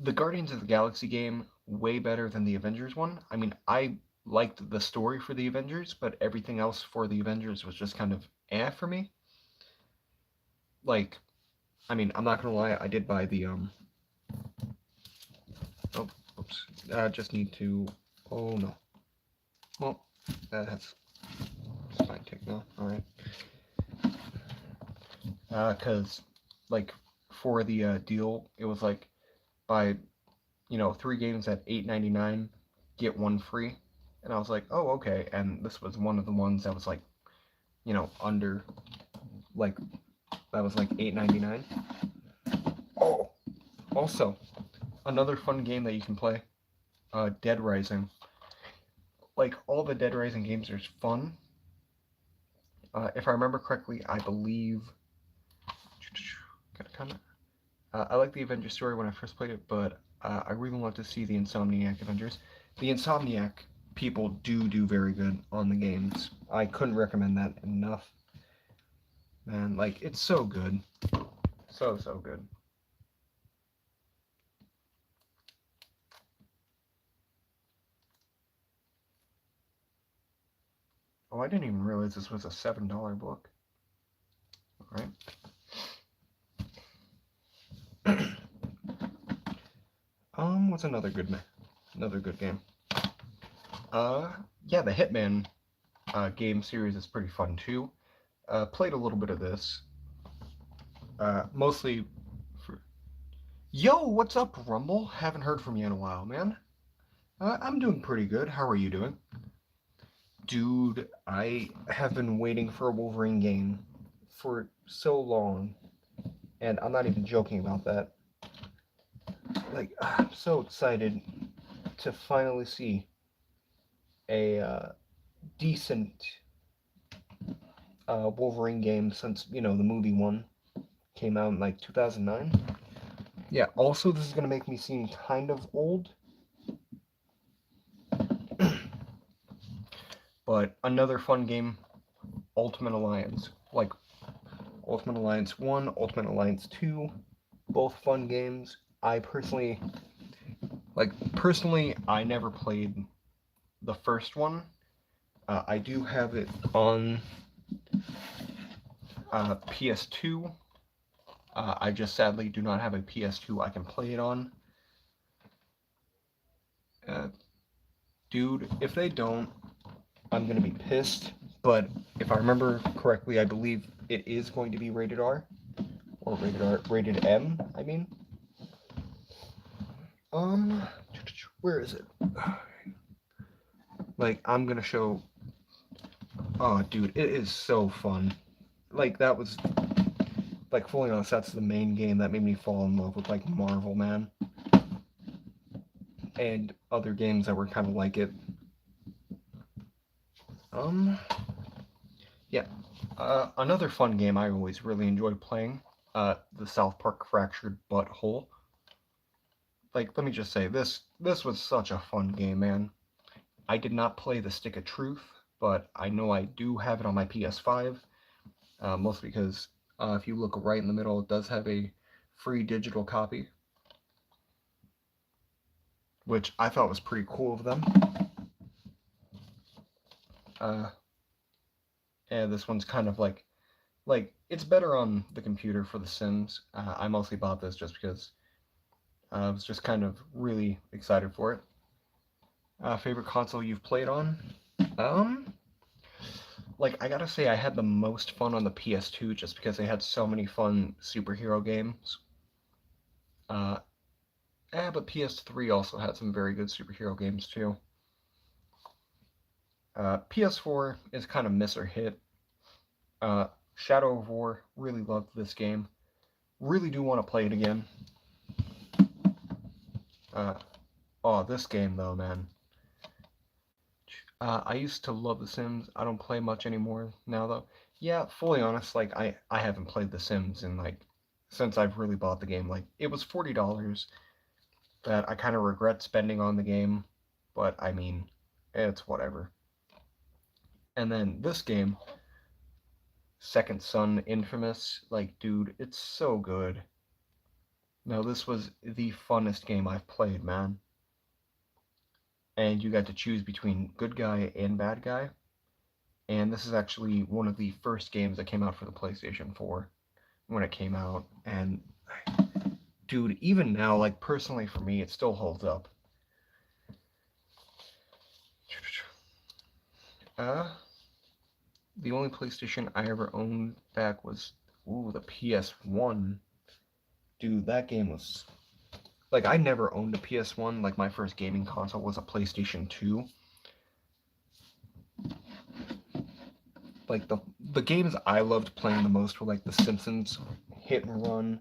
the Guardians of the Galaxy game, way better than the Avengers one. I mean, I liked the story for the Avengers, but everything else for the Avengers was just kind of for me. Like, I mean, I'm not gonna lie, I did buy the oh, oops. Just need to. Oh no. Well, that's fine. Tick now. All right. Cause like for the deal, it was like buy 3 games at $8.99, get 1 free, and I was like, oh okay. And this was one of the ones that was like under like that was like $8.99. Oh, also another fun game that you can play, Dead Rising. Like all the Dead Rising games are fun. If I remember correctly, I believe. I like the Avengers story when I first played it, but I really want to see the Insomniac Avengers. The Insomniac people do very good on the games. I couldn't recommend that enough. Man, like, it's so good. So good. Oh, I didn't even realize this was a $7 book. Alright. What's another good game? Yeah, the Hitman game series is pretty fun too. Played a little bit of this. Mostly for... Yo, what's up, Rumble? Haven't heard from you in a while, man. I'm doing pretty good. How are you doing? Dude, I have been waiting for a Wolverine game for so long. And I'm not even joking about that. Like, I'm so excited to finally see a decent Wolverine game since, the movie one came out in like 2009. Yeah, also this is going to make me seem kind of old. But another fun game, Ultimate Alliance. Like, Ultimate Alliance 1, Ultimate Alliance 2, both fun games. I personally, I never played the first one. I do have it on PS2. I just sadly do not have a PS2 I can play it on. Dude, if they don't, I'm gonna be pissed. But if I remember correctly, I believe it is going to be rated R. Or rated M, I mean. Where is it? Like, I'm gonna show. Oh, dude, it is so fun. Like, that was. Like, fully honest, that's the main game that made me fall in love with, like, Marvel, man. And other games that were kind of like it. Yeah. Another fun game I always really enjoyed playing, the South Park Fractured Butthole. Like, let me just say, this was such a fun game, man. I did not play the Stick of Truth, but I know I do have it on my PS5, mostly because if you look right in the middle, it does have a free digital copy, which I thought was pretty cool of them. And this one's kind of like it's better on the computer for The Sims. I mostly bought this just because I was just kind of really excited for it. Favorite console you've played on? Like, I gotta say, I had the most fun on the PS2 just because they had so many fun superhero games. But PS3 also had some very good superhero games too. PS4 is kind of miss or hit. Shadow of War, really loved this game. Really do want to play it again. Oh, this game though, man. I used to love The Sims. I don't play much anymore now though. Yeah, fully honest, like I haven't played The Sims in like since I've really bought the game. Like it was $40 that I kind of regret spending on the game, but I mean, it's whatever. And then this game, Second Son Infamous, like dude, it's so good. No, this was the funnest game I've played, man. And you got to choose between good guy and bad guy. And this is actually one of the first games that came out for the PlayStation 4 when it came out. And dude, even now, like personally for me, it still holds up. The only PlayStation I ever owned back was the PS1. Dude, that game was like I never owned a PS1. Like my first gaming console was a PlayStation 2. Like the games I loved playing the most were like The Simpsons, Hit and Run.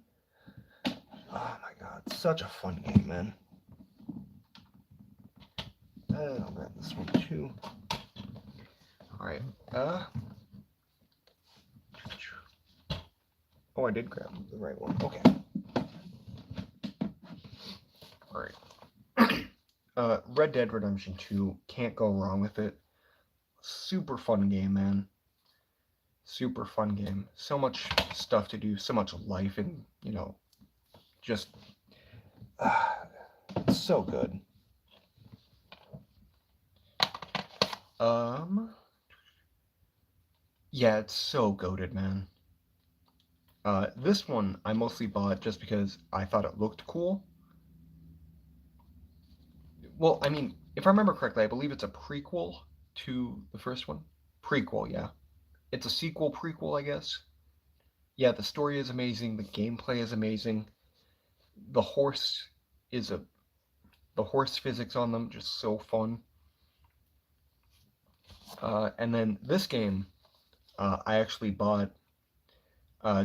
Oh my god, such a fun game, man. I'll grab this one too. Alright, oh, I did grab the right one. Okay. Alright. Red Dead Redemption 2, can't go wrong with it. Super fun game, man. Super fun game. So much stuff to do, so much life, and, you know, just so good. Yeah, it's so goated, man. This one I mostly bought just because I thought it looked cool. Well, I mean, if I remember correctly, I believe it's a prequel to the first one. Prequel, yeah. It's a sequel prequel, I guess. Yeah, the story is amazing, the gameplay is amazing. The horse is the horse physics on them just so fun. And then this game, I actually bought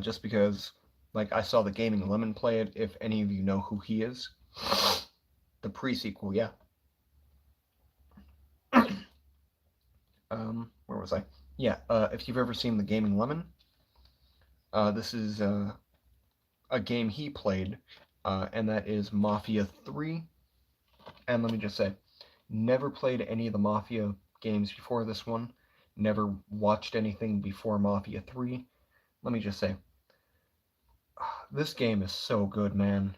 just because, like, I saw the Gaming Lemon play it. If any of you know who he is, the pre-sequel, yeah. Where was I? Yeah, if you've ever seen the Gaming Lemon, this is a game he played, and that is Mafia 3. And let me just say, never played any of the Mafia games before this one, never watched anything before Mafia 3. Let me just say, this game is so good, man.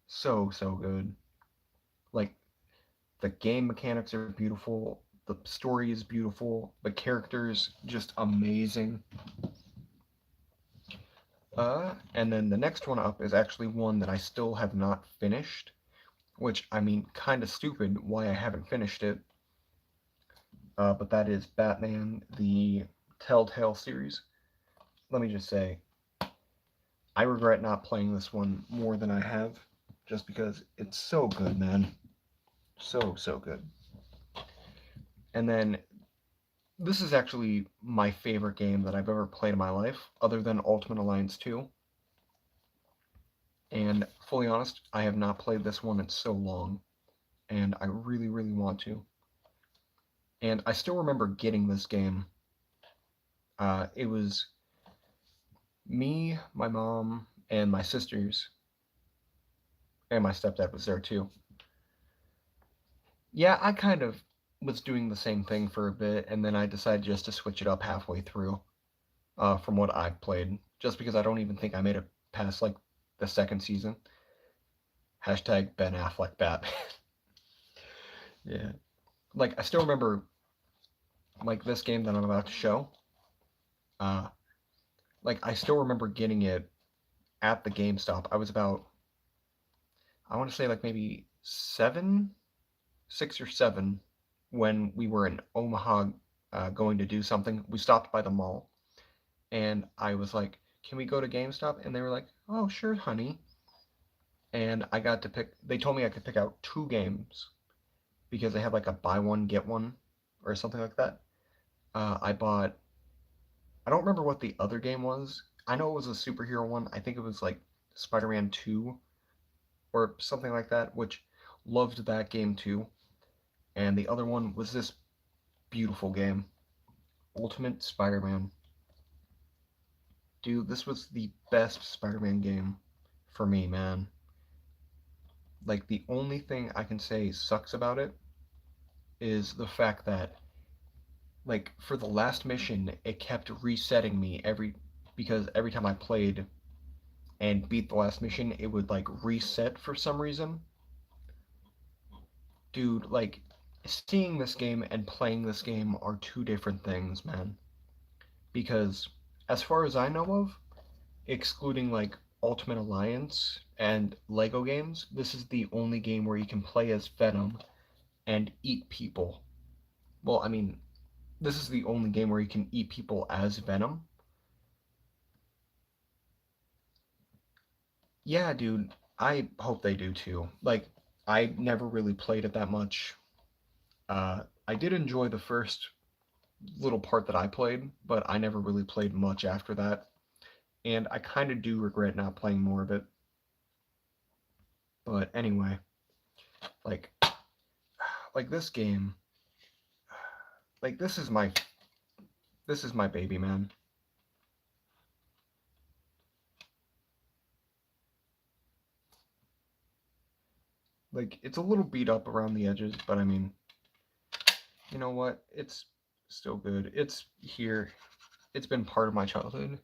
So good. Like, the game mechanics are beautiful. The story is beautiful. The characters just amazing. And then the next one up is actually one that I still have not finished, which, I mean, kind of stupid why I haven't finished it. But that is Batman, the Telltale series. Let me just say, I regret not playing this one more than I have, just because it's so good, man. So, so good. And then, this is actually my favorite game that I've ever played in my life, other than Ultimate Alliance 2. And fully honest, I have not played this one in so long, and I really, really want to. And I still remember getting this game. It was me, my mom, and my sisters, and my stepdad was there too. Yeah, I kind of was doing the same thing for a bit, and then I decided just to switch it up halfway through, from what I've played, just because I don't even think I made it past like the second season. Hashtag Ben Affleck Batman. Yeah, like I still remember like this game that I'm about to show. Uh, like I still remember getting it at the GameStop. I was about, I want to say like maybe 6 or 7, when we were in Omaha, going to do something. We stopped by the mall, and I was like, "Can we go to GameStop?" And they were like, "Oh, sure, honey." And I got to pick. They told me I could pick out 2 games because they had like a buy one get one or something like that. I bought. I don't remember what the other game was. I know it was a superhero one. I think it was like Spider-Man 2 or something like that, which loved that game too. And the other one was this beautiful game, Ultimate Spider-Man. Dude, this was the best Spider-Man game for me, man. Like, the only thing I can say sucks about it is the fact that, like, for the last mission, it kept resetting me because every time I played and beat the last mission, it would, like, reset for some reason. Dude, like, seeing this game and playing this game are 2 different things, man. Because, as far as I know of, excluding like Ultimate Alliance and Lego games, this is the only game where you can play as Venom and eat people. Well, I mean, this is the only game where you can eat people as Venom. Yeah, dude, I hope they do too. Like, I never really played it that much. I did enjoy the first little part that I played, but I never really played much after that. And I kind of do regret not playing more of it. But anyway, like like this game, like this is my baby, man. Like, it's a little beat up around the edges, but I mean, you know what? It's still good. It's here. It's been part of my childhood.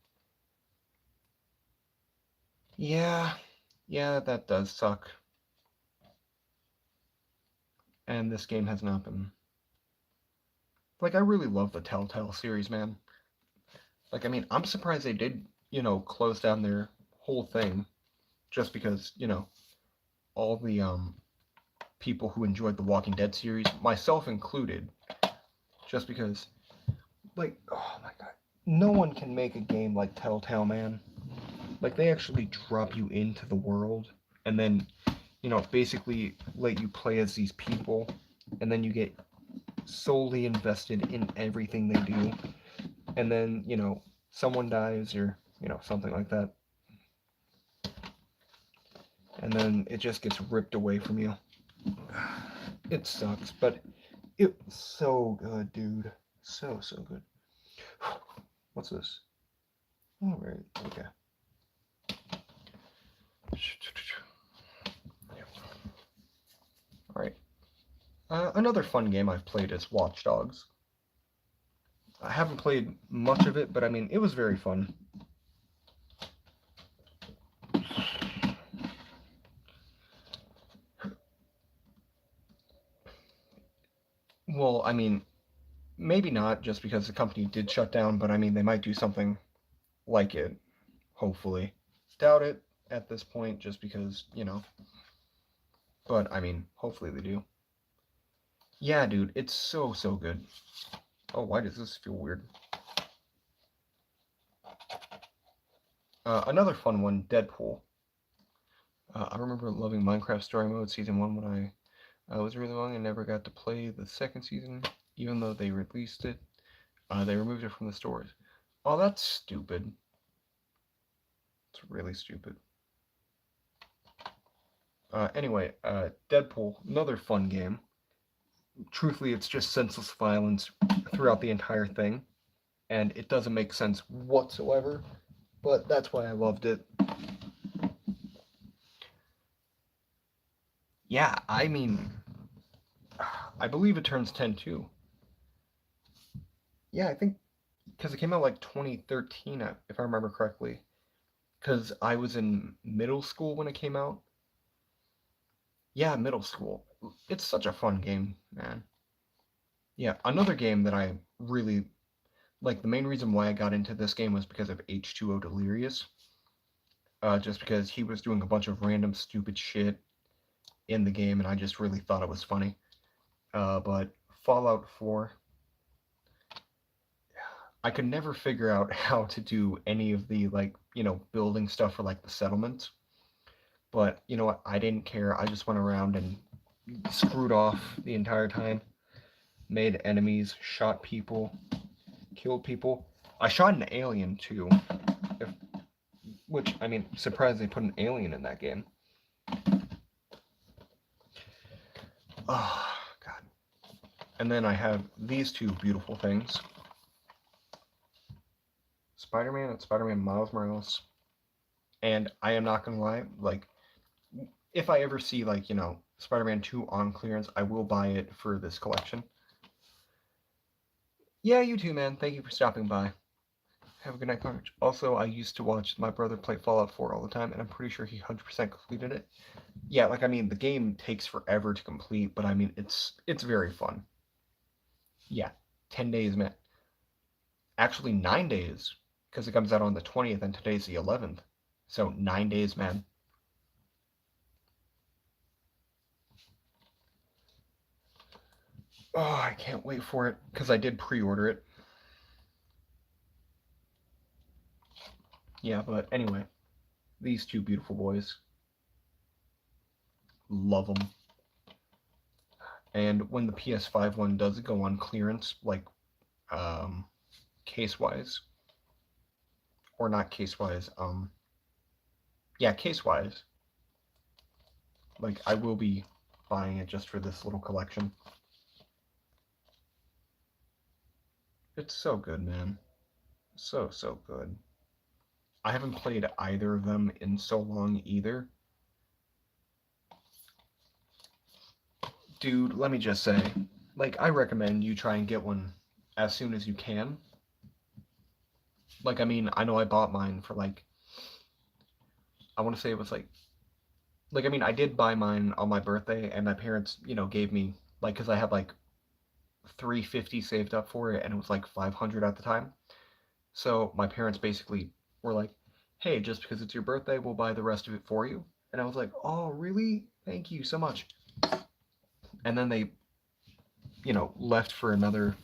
Yeah, yeah, that does suck. And this game has not been. Like, I really love the Telltale series, man. Like, I mean, I'm surprised they did, close down their whole thing just because, all the people who enjoyed the Walking Dead series, myself included, just because, like, oh my god, no one can make a game like Telltale, man. Like, they actually drop you into the world and then, basically let you play as these people, and then you get solely invested in everything they do. And then, someone dies or, something like that. And then it just gets ripped away from you. It sucks, but it was so good, dude. So, so good. What's this? All right, okay. All right. Another fun game I've played is Watch Dogs. I haven't played much of it, but I mean, it was very fun. Well, I mean, maybe not, just because the company did shut down, but I mean, they might do something like it, hopefully. Doubt it at this point, just because, you know. But, I mean, hopefully they do. Yeah, dude, it's so, so good. Oh, why does this feel weird? Another fun one, Deadpool. I remember loving Minecraft Story Mode Season 1 when I was really young and never got to play the second season, even though they released it. They removed it from the stores. Oh, that's stupid. It's really stupid. Anyway, Deadpool, another fun game. Truthfully, it's just senseless violence throughout the entire thing, and it doesn't make sense whatsoever, but that's why I loved it. Yeah, I mean, I believe it turns 10 too. Yeah, I think because it came out like 2013, if I remember correctly. Because I was in middle school when it came out. Yeah, middle school. It's such a fun game, man. Yeah, another game that I really like. The main reason why I got into this game was because of H2O Delirious. Just because he was doing a bunch of random stupid shit in the game, and I just really thought it was funny. But Fallout 4, I could never figure out how to do any of the, like, building stuff for, like, the settlements. But you know what? I didn't care. I just went around and screwed off the entire time. Made enemies, shot people, killed people. I shot an alien too. If, which, I mean, surprised they put an alien in that game. Oh, God. And then I have these two beautiful things. Spider-Man and Spider-Man Miles Morales. And I am not gonna lie, like, if I ever see, like, Spider-Man 2 on clearance, I will buy it for this collection. Yeah, you too, man. Thank you for stopping by. Have a good night, Carnage. Also, I used to watch my brother play Fallout 4 all the time, and I'm pretty sure he 100% completed it. Yeah, like, I mean, the game takes forever to complete, but I mean, it's very fun. Yeah, 10 days, man. Actually, 9 days, because it comes out on the 20th, and today's the 11th. So, 9 days, man. Oh, I can't wait for it, because I did pre-order it. Yeah, but anyway, these two beautiful boys. Love them. And when the PS5 one does go on clearance, like, case-wise, or not case-wise, yeah, case-wise, like, I will be buying it just for this little collection. It's so good, man. So, so good. I haven't played either of them in so long either. Dude, let me just say, like, I recommend you try and get one as soon as you can. Like, I mean, I know I bought mine for, like, I want to say it was, like, I mean, I did buy mine on my birthday, and my parents, gave me, like, because I had, like, $350 saved up for it, and it was, like, $500 at the time. So my parents basically were like, hey, just because it's your birthday, we'll buy the rest of it for you. And I was like, oh, really? Thank you so much. And then they, left for another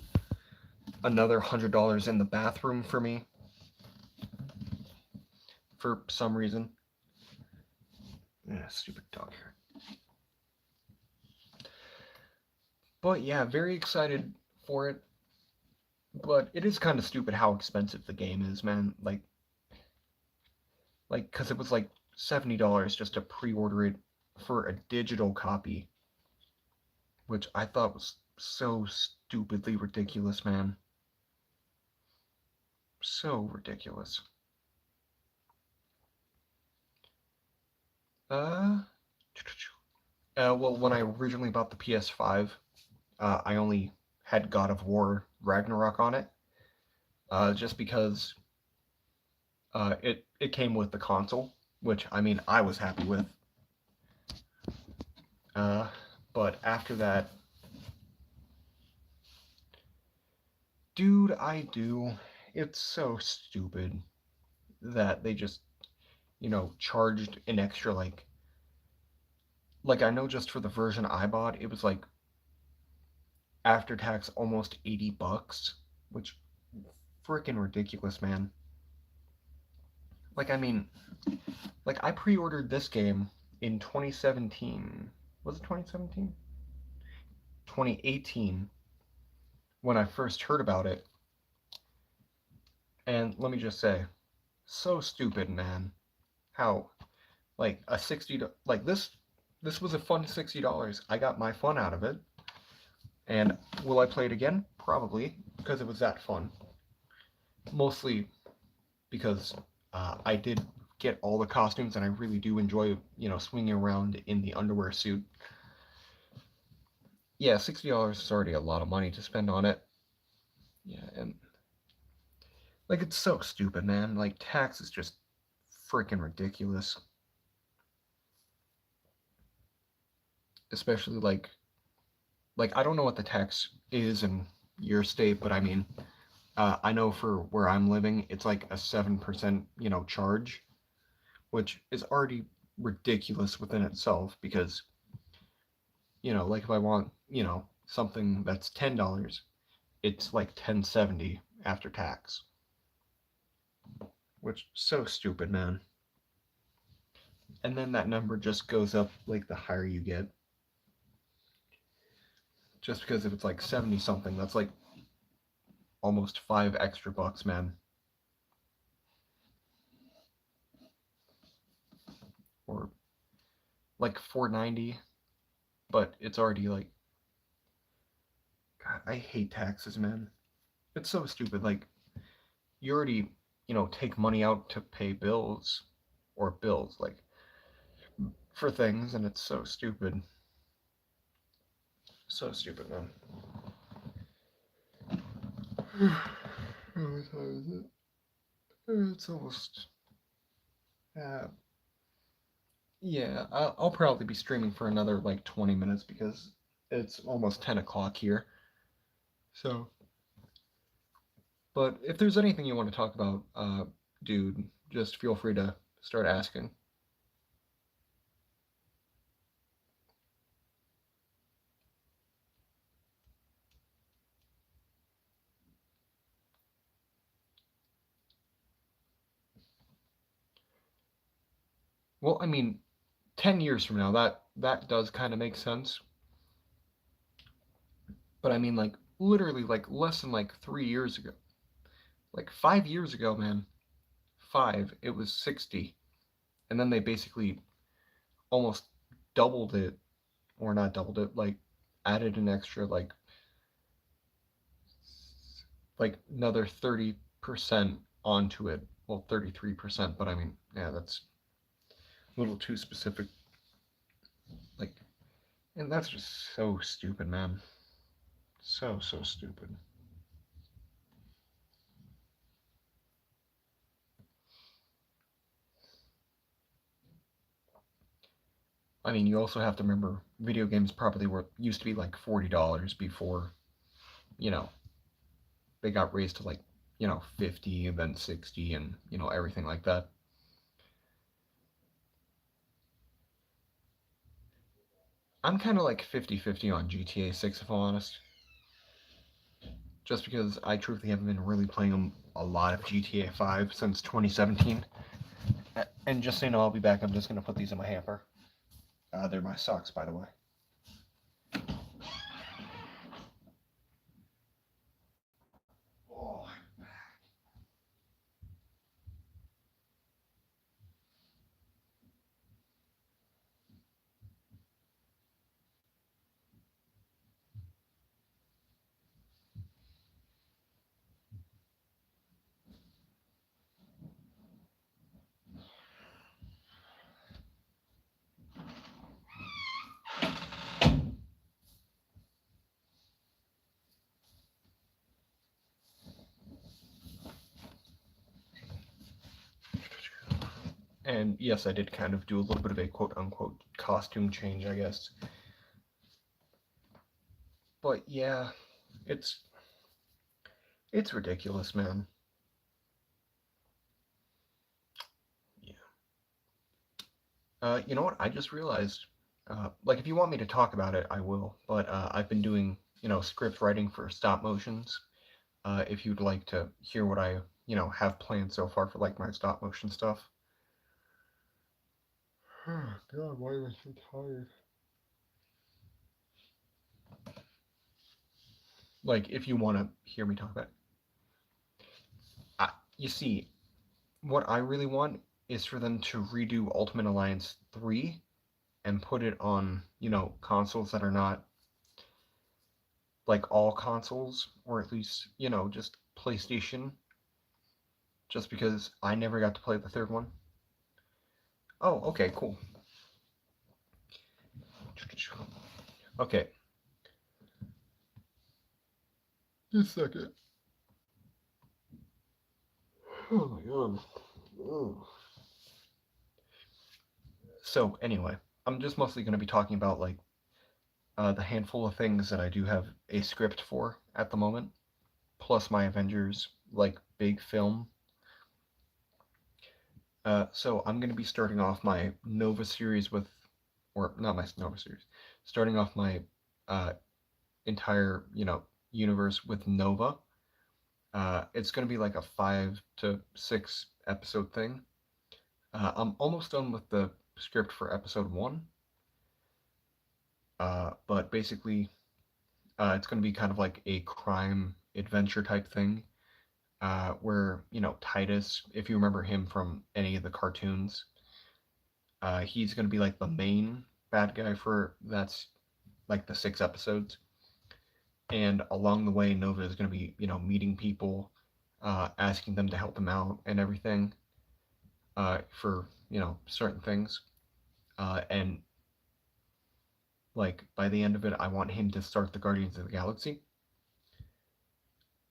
$100 in the bathroom for me for some reason. Stupid dog hair. But yeah, very excited for it. But it is kind of stupid how expensive the game is, man. Like, because it was like $70 just to pre-order it for a digital copy, which I thought was so stupidly ridiculous, man. So ridiculous. Well, when I originally bought the PS5, I only had God of War Ragnarok on it, just because it came with the console, which, I mean, I was happy with. But after that, Dude, I do. It's so stupid that they just, charged an extra like I know just for the version I bought, it was like after tax almost $80, which freaking ridiculous, man. Like I mean, like I pre-ordered this game in 2017. Was it 2017? 2018 when I first heard about it. And let me just say, so stupid, man. How like a 60 like this was a fun $60. I got my fun out of it. And will I play it again? Probably, because it was that fun. Mostly because I did get all the costumes, and I really do enjoy, swinging around in the underwear suit. Yeah, $60 is already a lot of money to spend on it. Yeah, and like it's so stupid, man. Like tax is just freaking ridiculous. Especially like I don't know what the tax is in your state, but I mean, I know for where I'm living, it's like a 7%, charge, which is already ridiculous within itself because, like if I want, something that's $10, it's like 10.70 after tax, which is so stupid, man. And then that number just goes up like the higher you get. Just because if it's like 70 something, that's like almost 5 extra bucks, man. Or like 490, but it's already like God, I hate taxes, man. It's so stupid. Like you already, take money out to pay bills or bills like for things, and it's so stupid. So stupid, man. What time is it? It's almost. Uh, yeah, I'll probably be streaming for another like 20 minutes because it's almost 10 o'clock here. So, but if there's anything you want to talk about, dude, just feel free to start asking. Well, I mean, 10 years from now, that does kind of make sense. But I mean, like, literally, like, less than like 3 years ago. Like, 5 years ago, man, it was 60. And then they basically almost doubled it, or not doubled it, like, added an extra, like another 30% onto it. Well, 33%, but I mean, yeah, that's a little too specific. Like, and that's just so stupid, man. So stupid. I mean, you also have to remember video games probably were used to be like $40 before, you know, they got raised to like, 50 and then 60 and, everything like that. I'm kind of like 50-50 on GTA 6 if I'm honest. Just because I truthfully haven't been really playing a lot of GTA 5 since 2017. And just so you know, I'll be back. I'm just going to put these in my hamper. They're my socks, by the way. Oh. And yes, I did kind of do a little bit of a quote unquote costume change, I guess. But yeah, it's It's ridiculous, man. Yeah. You know what? I just realized, like, if you want me to talk about it, I will. But I've been doing, script writing for stop motions. If you'd like to hear what I, have planned so far for like my stop motion stuff. God, why am I so tired? Like, if you want to hear me talk about it. You see, what I really want is for them to redo Ultimate Alliance 3 and put it on, consoles that are not like all consoles, or at least, just PlayStation, just because I never got to play the third one. Oh, okay, cool. Okay. Just a second. Oh my god. Oh. So, anyway, I'm just mostly going to be talking about, like, the handful of things that I do have a script for at the moment, plus my Avengers, like, big film. So I'm going to be starting off my Nova series with, or not my Nova series, starting off my uh, entire, universe with Nova. It's going to be like a 5 to 6 episode thing. I'm almost done with the script for episode 1, but basically, it's going to be kind of like a crime adventure type thing, where, Titus, if you remember him from any of the cartoons, he's going to be like the main bad guy for that's like the 6 episodes. And along the way, Nova is going to be, meeting people, asking them to help him out and everything, for, certain things. And like by the end of it, I want him to start the Guardians of the Galaxy.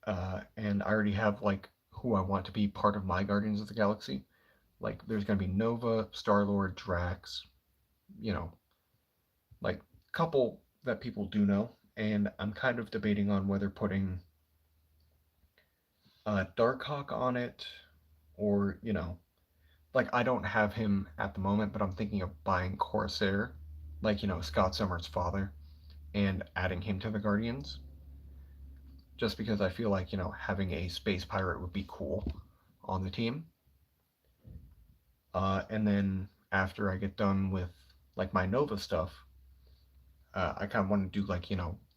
And I already have like who I want to be part of my Guardians of the Galaxy. Like there's going to be Nova, Star Lord, Drax, you know, like a couple that people do know. And I'm kind of debating on whether putting Darkhawk on it, or, like I don't have him at the moment, but I'm thinking of buying Corsair, like, Scott Summers' father, and adding him to the Guardians, just because I feel like, having a space pirate would be cool on the team. And then after I get done with like my Nova stuff, I kind of want to do like,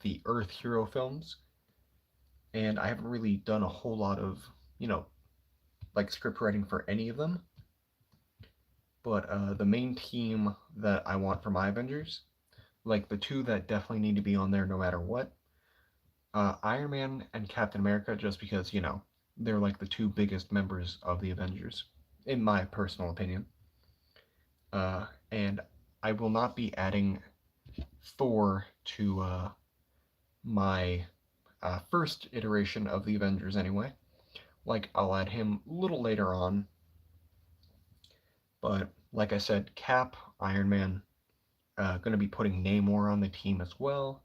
the Earth hero films. And I haven't really done a whole lot of, you know, like script writing for any of them. But the main team that I want for my Avengers, like the two that definitely need to be on there no matter what, Iron Man and Captain America, just because, they're like the two biggest members of the Avengers, in my personal opinion. And I will not be adding Thor to my first iteration of the Avengers anyway. Like, I'll add him a little later on. But like I said, Cap, Iron Man, going to be putting Namor on the team as well,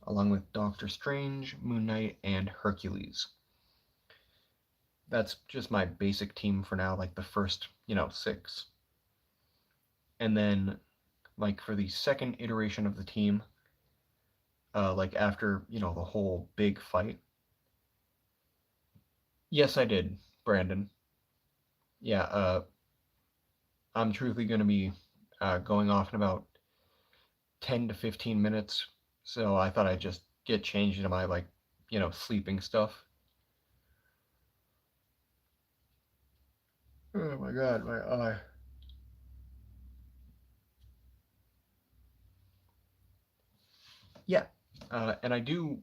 along with Doctor Strange, Moon Knight, and Hercules. That's just my basic team for now, like the first, 6. And then, like, for the second iteration of the team, like after, the whole big fight. Yes, I did, Brandon. Yeah, I'm truthfully going to be going off in about 10 to 15 minutes. So I thought I'd just get changed into my, like, sleeping stuff. Oh my god, my eye. Yeah, and I do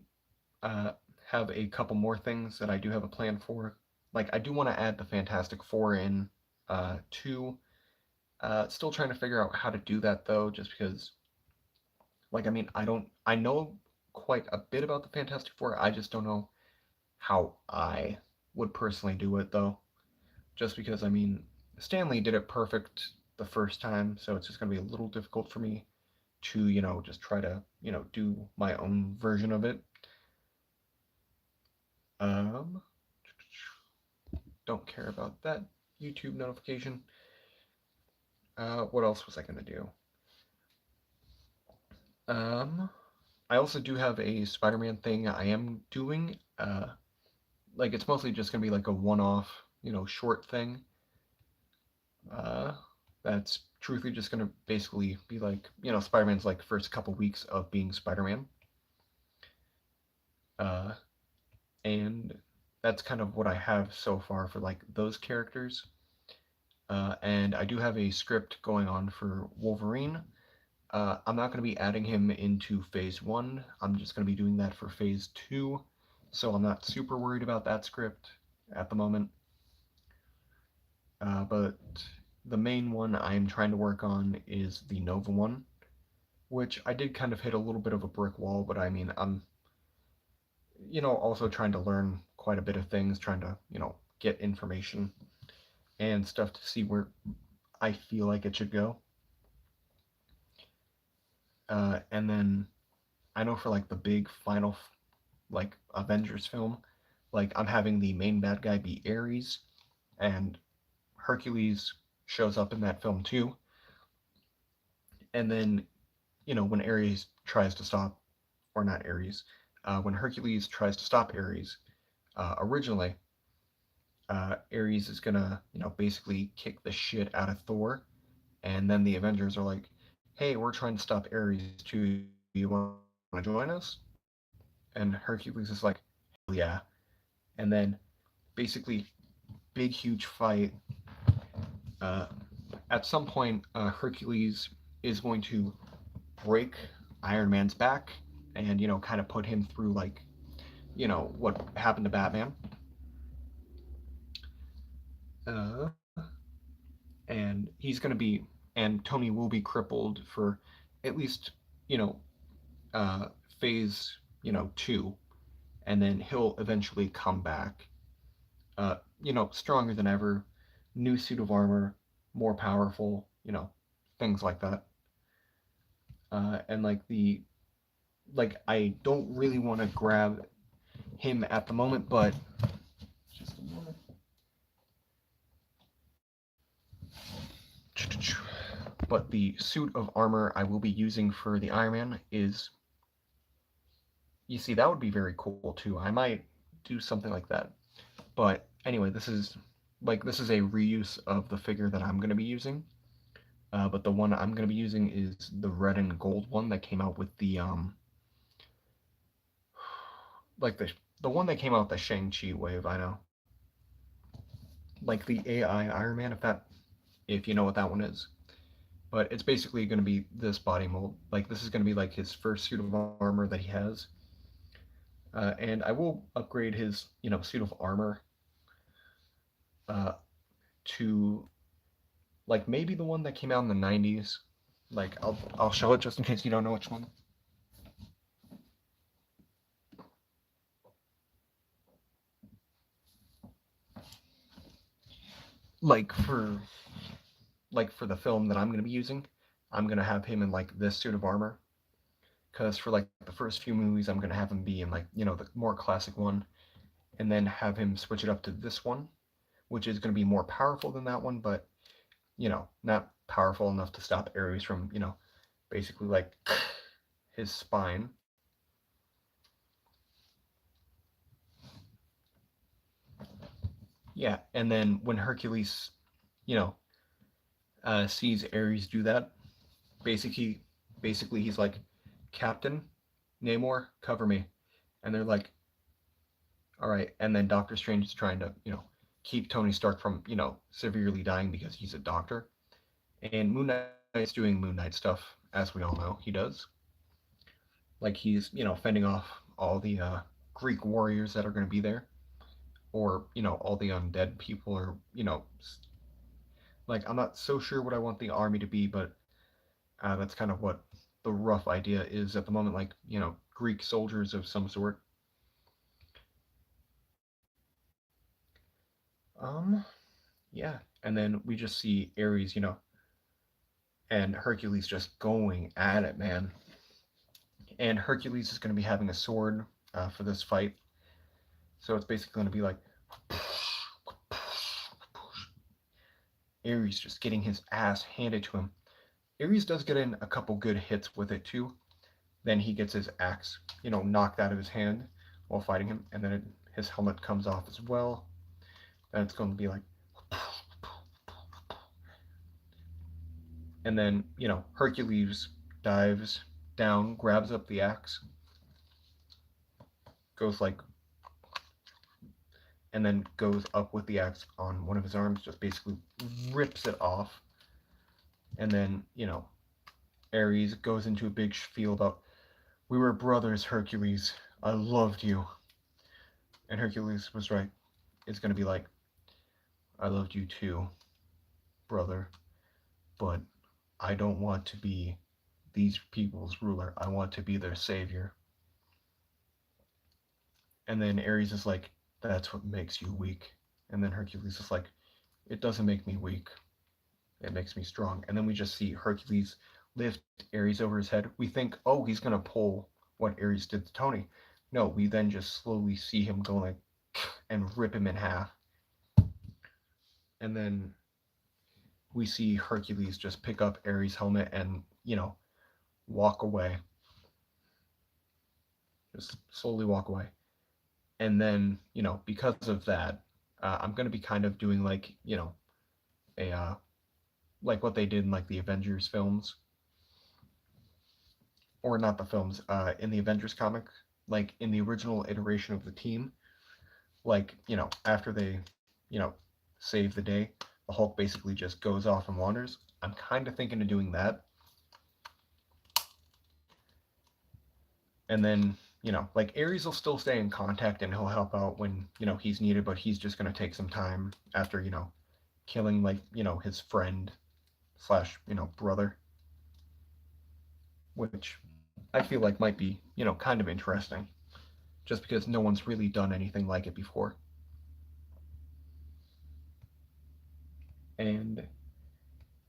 uh, have a couple more things that I do have a plan for. Like, I do want to add the Fantastic Four in, too. Still trying to figure out how to do that, though, just because, like, I mean, I know quite a bit about the Fantastic Four, I just don't know how I would personally do it, though. Just because, I mean, Stanley did it perfect the first time, so it's just going to be a little difficult for me to, just try to, do my own version of it. Um, don't care about that YouTube notification. What else was I gonna do? Um, I also do have a Spider-Man thing I am doing. Like it's mostly just gonna be like a one-off, short thing. Uh, that's truthfully just gonna basically be like, Spider-Man's like first couple weeks of being Spider-Man. Uh, and that's kind of what I have so far for like those characters. And I do have a script going on for Wolverine. I'm not going to be adding him into phase one. I'm just going to be doing that for phase two. So I'm not super worried about that script at the moment. But the main one I'm trying to work on is the Nova one, which I did kind of hit a little bit of a brick wall, but I mean, I'm, also trying to learn quite a bit of things, trying to, get information and stuff to see where I feel like it should go. And then I know for like the big final like Avengers film, like I'm having the main bad guy be Ares, and Hercules shows up in that film too. And then when Ares tries to stop, or not Ares, when Hercules tries to stop Ares, originally Ares is gonna basically kick the shit out of Thor, and then the Avengers are like, "Hey, we're trying to stop Ares too. You want to join us?" And Hercules is like, "Hell yeah!" And then basically big huge fight. Uh, at some point, Hercules is going to break Iron Man's back and kind of put him through like what happened to Batman. Uh, and he's going to be and Tony will be crippled for at least you know uh, phase two, and then he'll eventually come back. Stronger than ever, new suit of armor, more powerful, things like that. And I don't really want to grab him at the moment, but just a moment. But the suit of armor I will be using for the Iron Man is, you see, that would be very cool too. I might do something like that. But anyway, this is a reuse of the figure that I'm going to be using. But the one I'm going to be using is the red and gold one that came out with the like the one that came out with the Shang-Chi wave. I know, like the AI Iron Man, if you know what that one is. But it's basically going to be this body mold. Like this is going to be like his first suit of armor that he has. And I will upgrade his suit of armor uh, to like maybe the one that came out in the 90s. Like I'll show it just in case you don't know which one. Like for the film that I'm going to be using, I'm going to have him in like this suit of armor. Because for like the first few movies, I'm going to have him be in like the more classic one, and then have him switch it up to this one, which is going to be more powerful than that one, but not powerful enough to stop Ares from basically like his spine. Yeah, and then when Hercules, you know, sees Ares do that, basically, basically he's like, Captain Namor, cover me, and they're like, all right. And then Doctor Strange is trying to keep Tony Stark from severely dying because he's a doctor, and Moon Knight's doing Moon Knight stuff, as we all know he does. Like he's fending off all the Greek warriors that are going to be there, or all the undead people, or like I'm not so sure what I want the army to be, but that's kind of what the rough idea is at the moment. Like Greek soldiers of some sort. Um, yeah, and then we just see Ares, and Hercules just going at it, man. And Hercules is going to be having a sword for this fight, So it's basically going to be like Ares just getting his ass handed to him. Ares does get in a couple good hits with it too. Then he gets his axe, knocked out of his hand while fighting him, and then his helmet comes off as well. Then it's going to be like, and then Hercules dives down, grabs up the axe, goes like, and then goes up with the axe on one of his arms, just basically rips it off. And then, Ares goes into a big spiel about, we were brothers, Hercules. I loved you. And Hercules was right. It's going to be like, I loved you too, brother. But I don't want to be these people's ruler. I want to be their savior. And then Ares is like, that's what makes you weak. And then Hercules is like, it doesn't make me weak. It makes me strong. And then we just see Hercules lift Ares over his head. We think, oh, he's going to pull what Ares did to Tony. No, we then just slowly see him go like, and rip him in half. And then we see Hercules just pick up Ares' helmet and, walk away. Just slowly walk away. And then, because of that, I'm going to be kind of doing like, a, like what they did in like the Avengers films. Or not the films, in the Avengers comic, like in the original iteration of the team, like, after they, save the day, the Hulk basically just goes off and wanders. I'm kind of thinking of doing that. And then, like Ares will still stay in contact and he'll help out when, he's needed, but he's just going to take some time after, killing like, his friend slash, brother, which I feel like might be, kind of interesting just because no one's really done anything like it before. And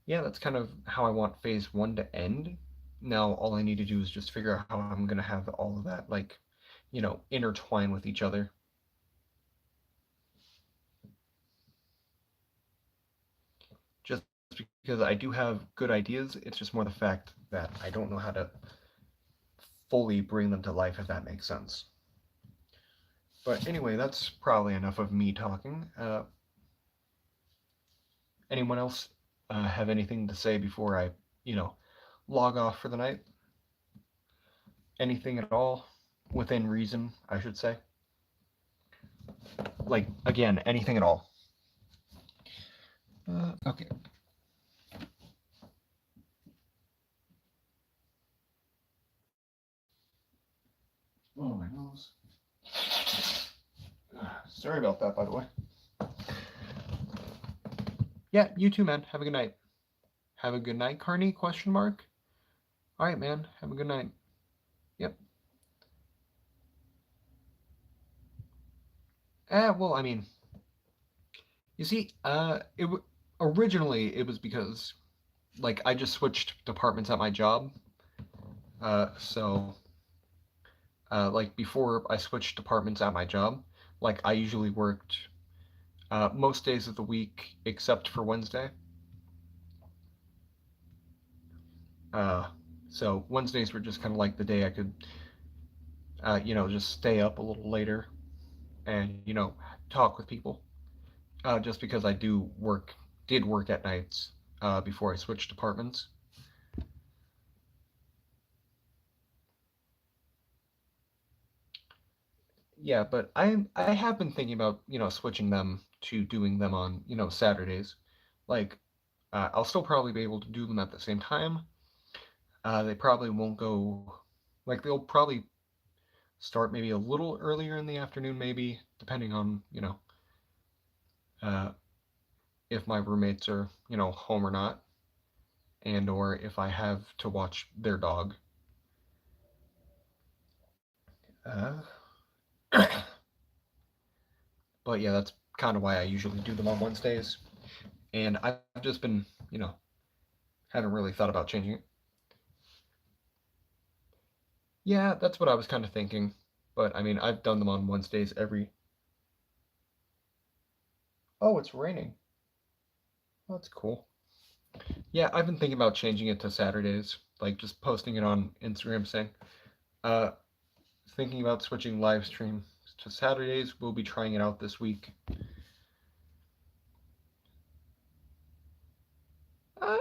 yeah, that's kind of how I want phase one to end. Now, all I need to do is just figure out how I'm going to have all of that, like, intertwine with each other. Just because I do have good ideas, it's just more the fact that I don't know how to fully bring them to life, if that makes sense. But anyway, that's probably enough of me talking. Anyone else have anything to say before I, log off for the night? Anything at all? Within reason, I should say. Like, again, anything at all. Okay. Oh, my nose. Sorry about that, by the way. Yeah, you too, man. Have a good night. Have a good night, Carney? Question mark. All right, man. Have a good night. Yep. Well, I mean, you see, originally it was because, like, I just switched departments at my job. So, like, before I switched departments at my job, like, I usually worked most days of the week except for Wednesday. So Wednesdays were just kind of like the day I could, just stay up a little later and, talk with people. Just because I did work at nights before I switched departments. Yeah, but I have been thinking about, switching them to doing them on, Saturdays. Like, I'll still probably be able to do them at the same time. They probably won't go, like, they'll probably start maybe a little earlier in the afternoon, maybe, depending on, uh, if my roommates are, home or not, and or if I have to watch their dog. Uh, but yeah, that's kind of why I usually do them on Wednesdays. And I've just been, haven't really thought about changing it. Yeah, that's what I was kind of thinking. But I mean, I've done them on Wednesdays every. Oh, it's raining. Oh, that's cool. Yeah, I've been thinking about changing it to Saturdays, like just posting it on Instagram saying, uh, thinking about switching live stream to Saturdays. We'll be trying it out this week.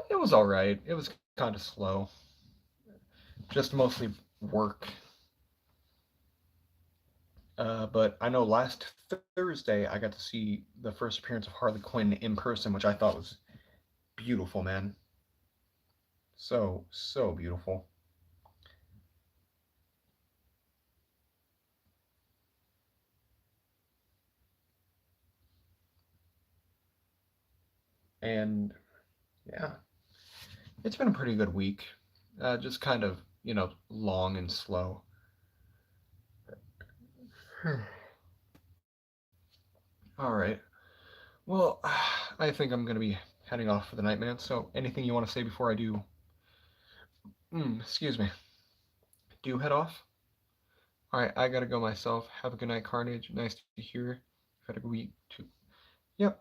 It was all right. It was kind of slow, just mostly work. But I know last Thursday I got to see the first appearance of Harley Quinn in person, which I thought was beautiful, man. So beautiful. And yeah, it's been a pretty good week. Just kind of, long and slow. All right. Well, I think I'm going to be heading off for the night, man. So anything you want to say before I do? Excuse me. Do you head off? All right, I gotta go myself. Have a good night, Carnage. Nice to hear. You've had a good week too. Yep.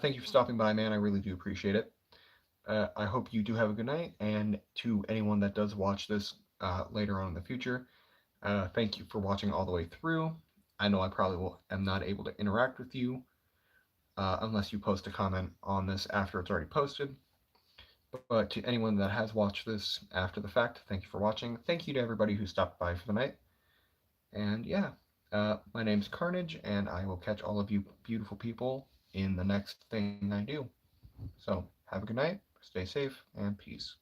Thank you for stopping by, man. I really do appreciate it. I hope you do have a good night. And to anyone that does watch this later on in the future, thank you for watching all the way through. I know I probably am not able to interact with you unless you post a comment on this after it's already posted. But to anyone that has watched this after the fact, thank you for watching. Thank you to everybody who stopped by for the night. And yeah, my name's Carnage, and I will catch all of you beautiful people in the next thing I do. So have a good night, stay safe, and peace.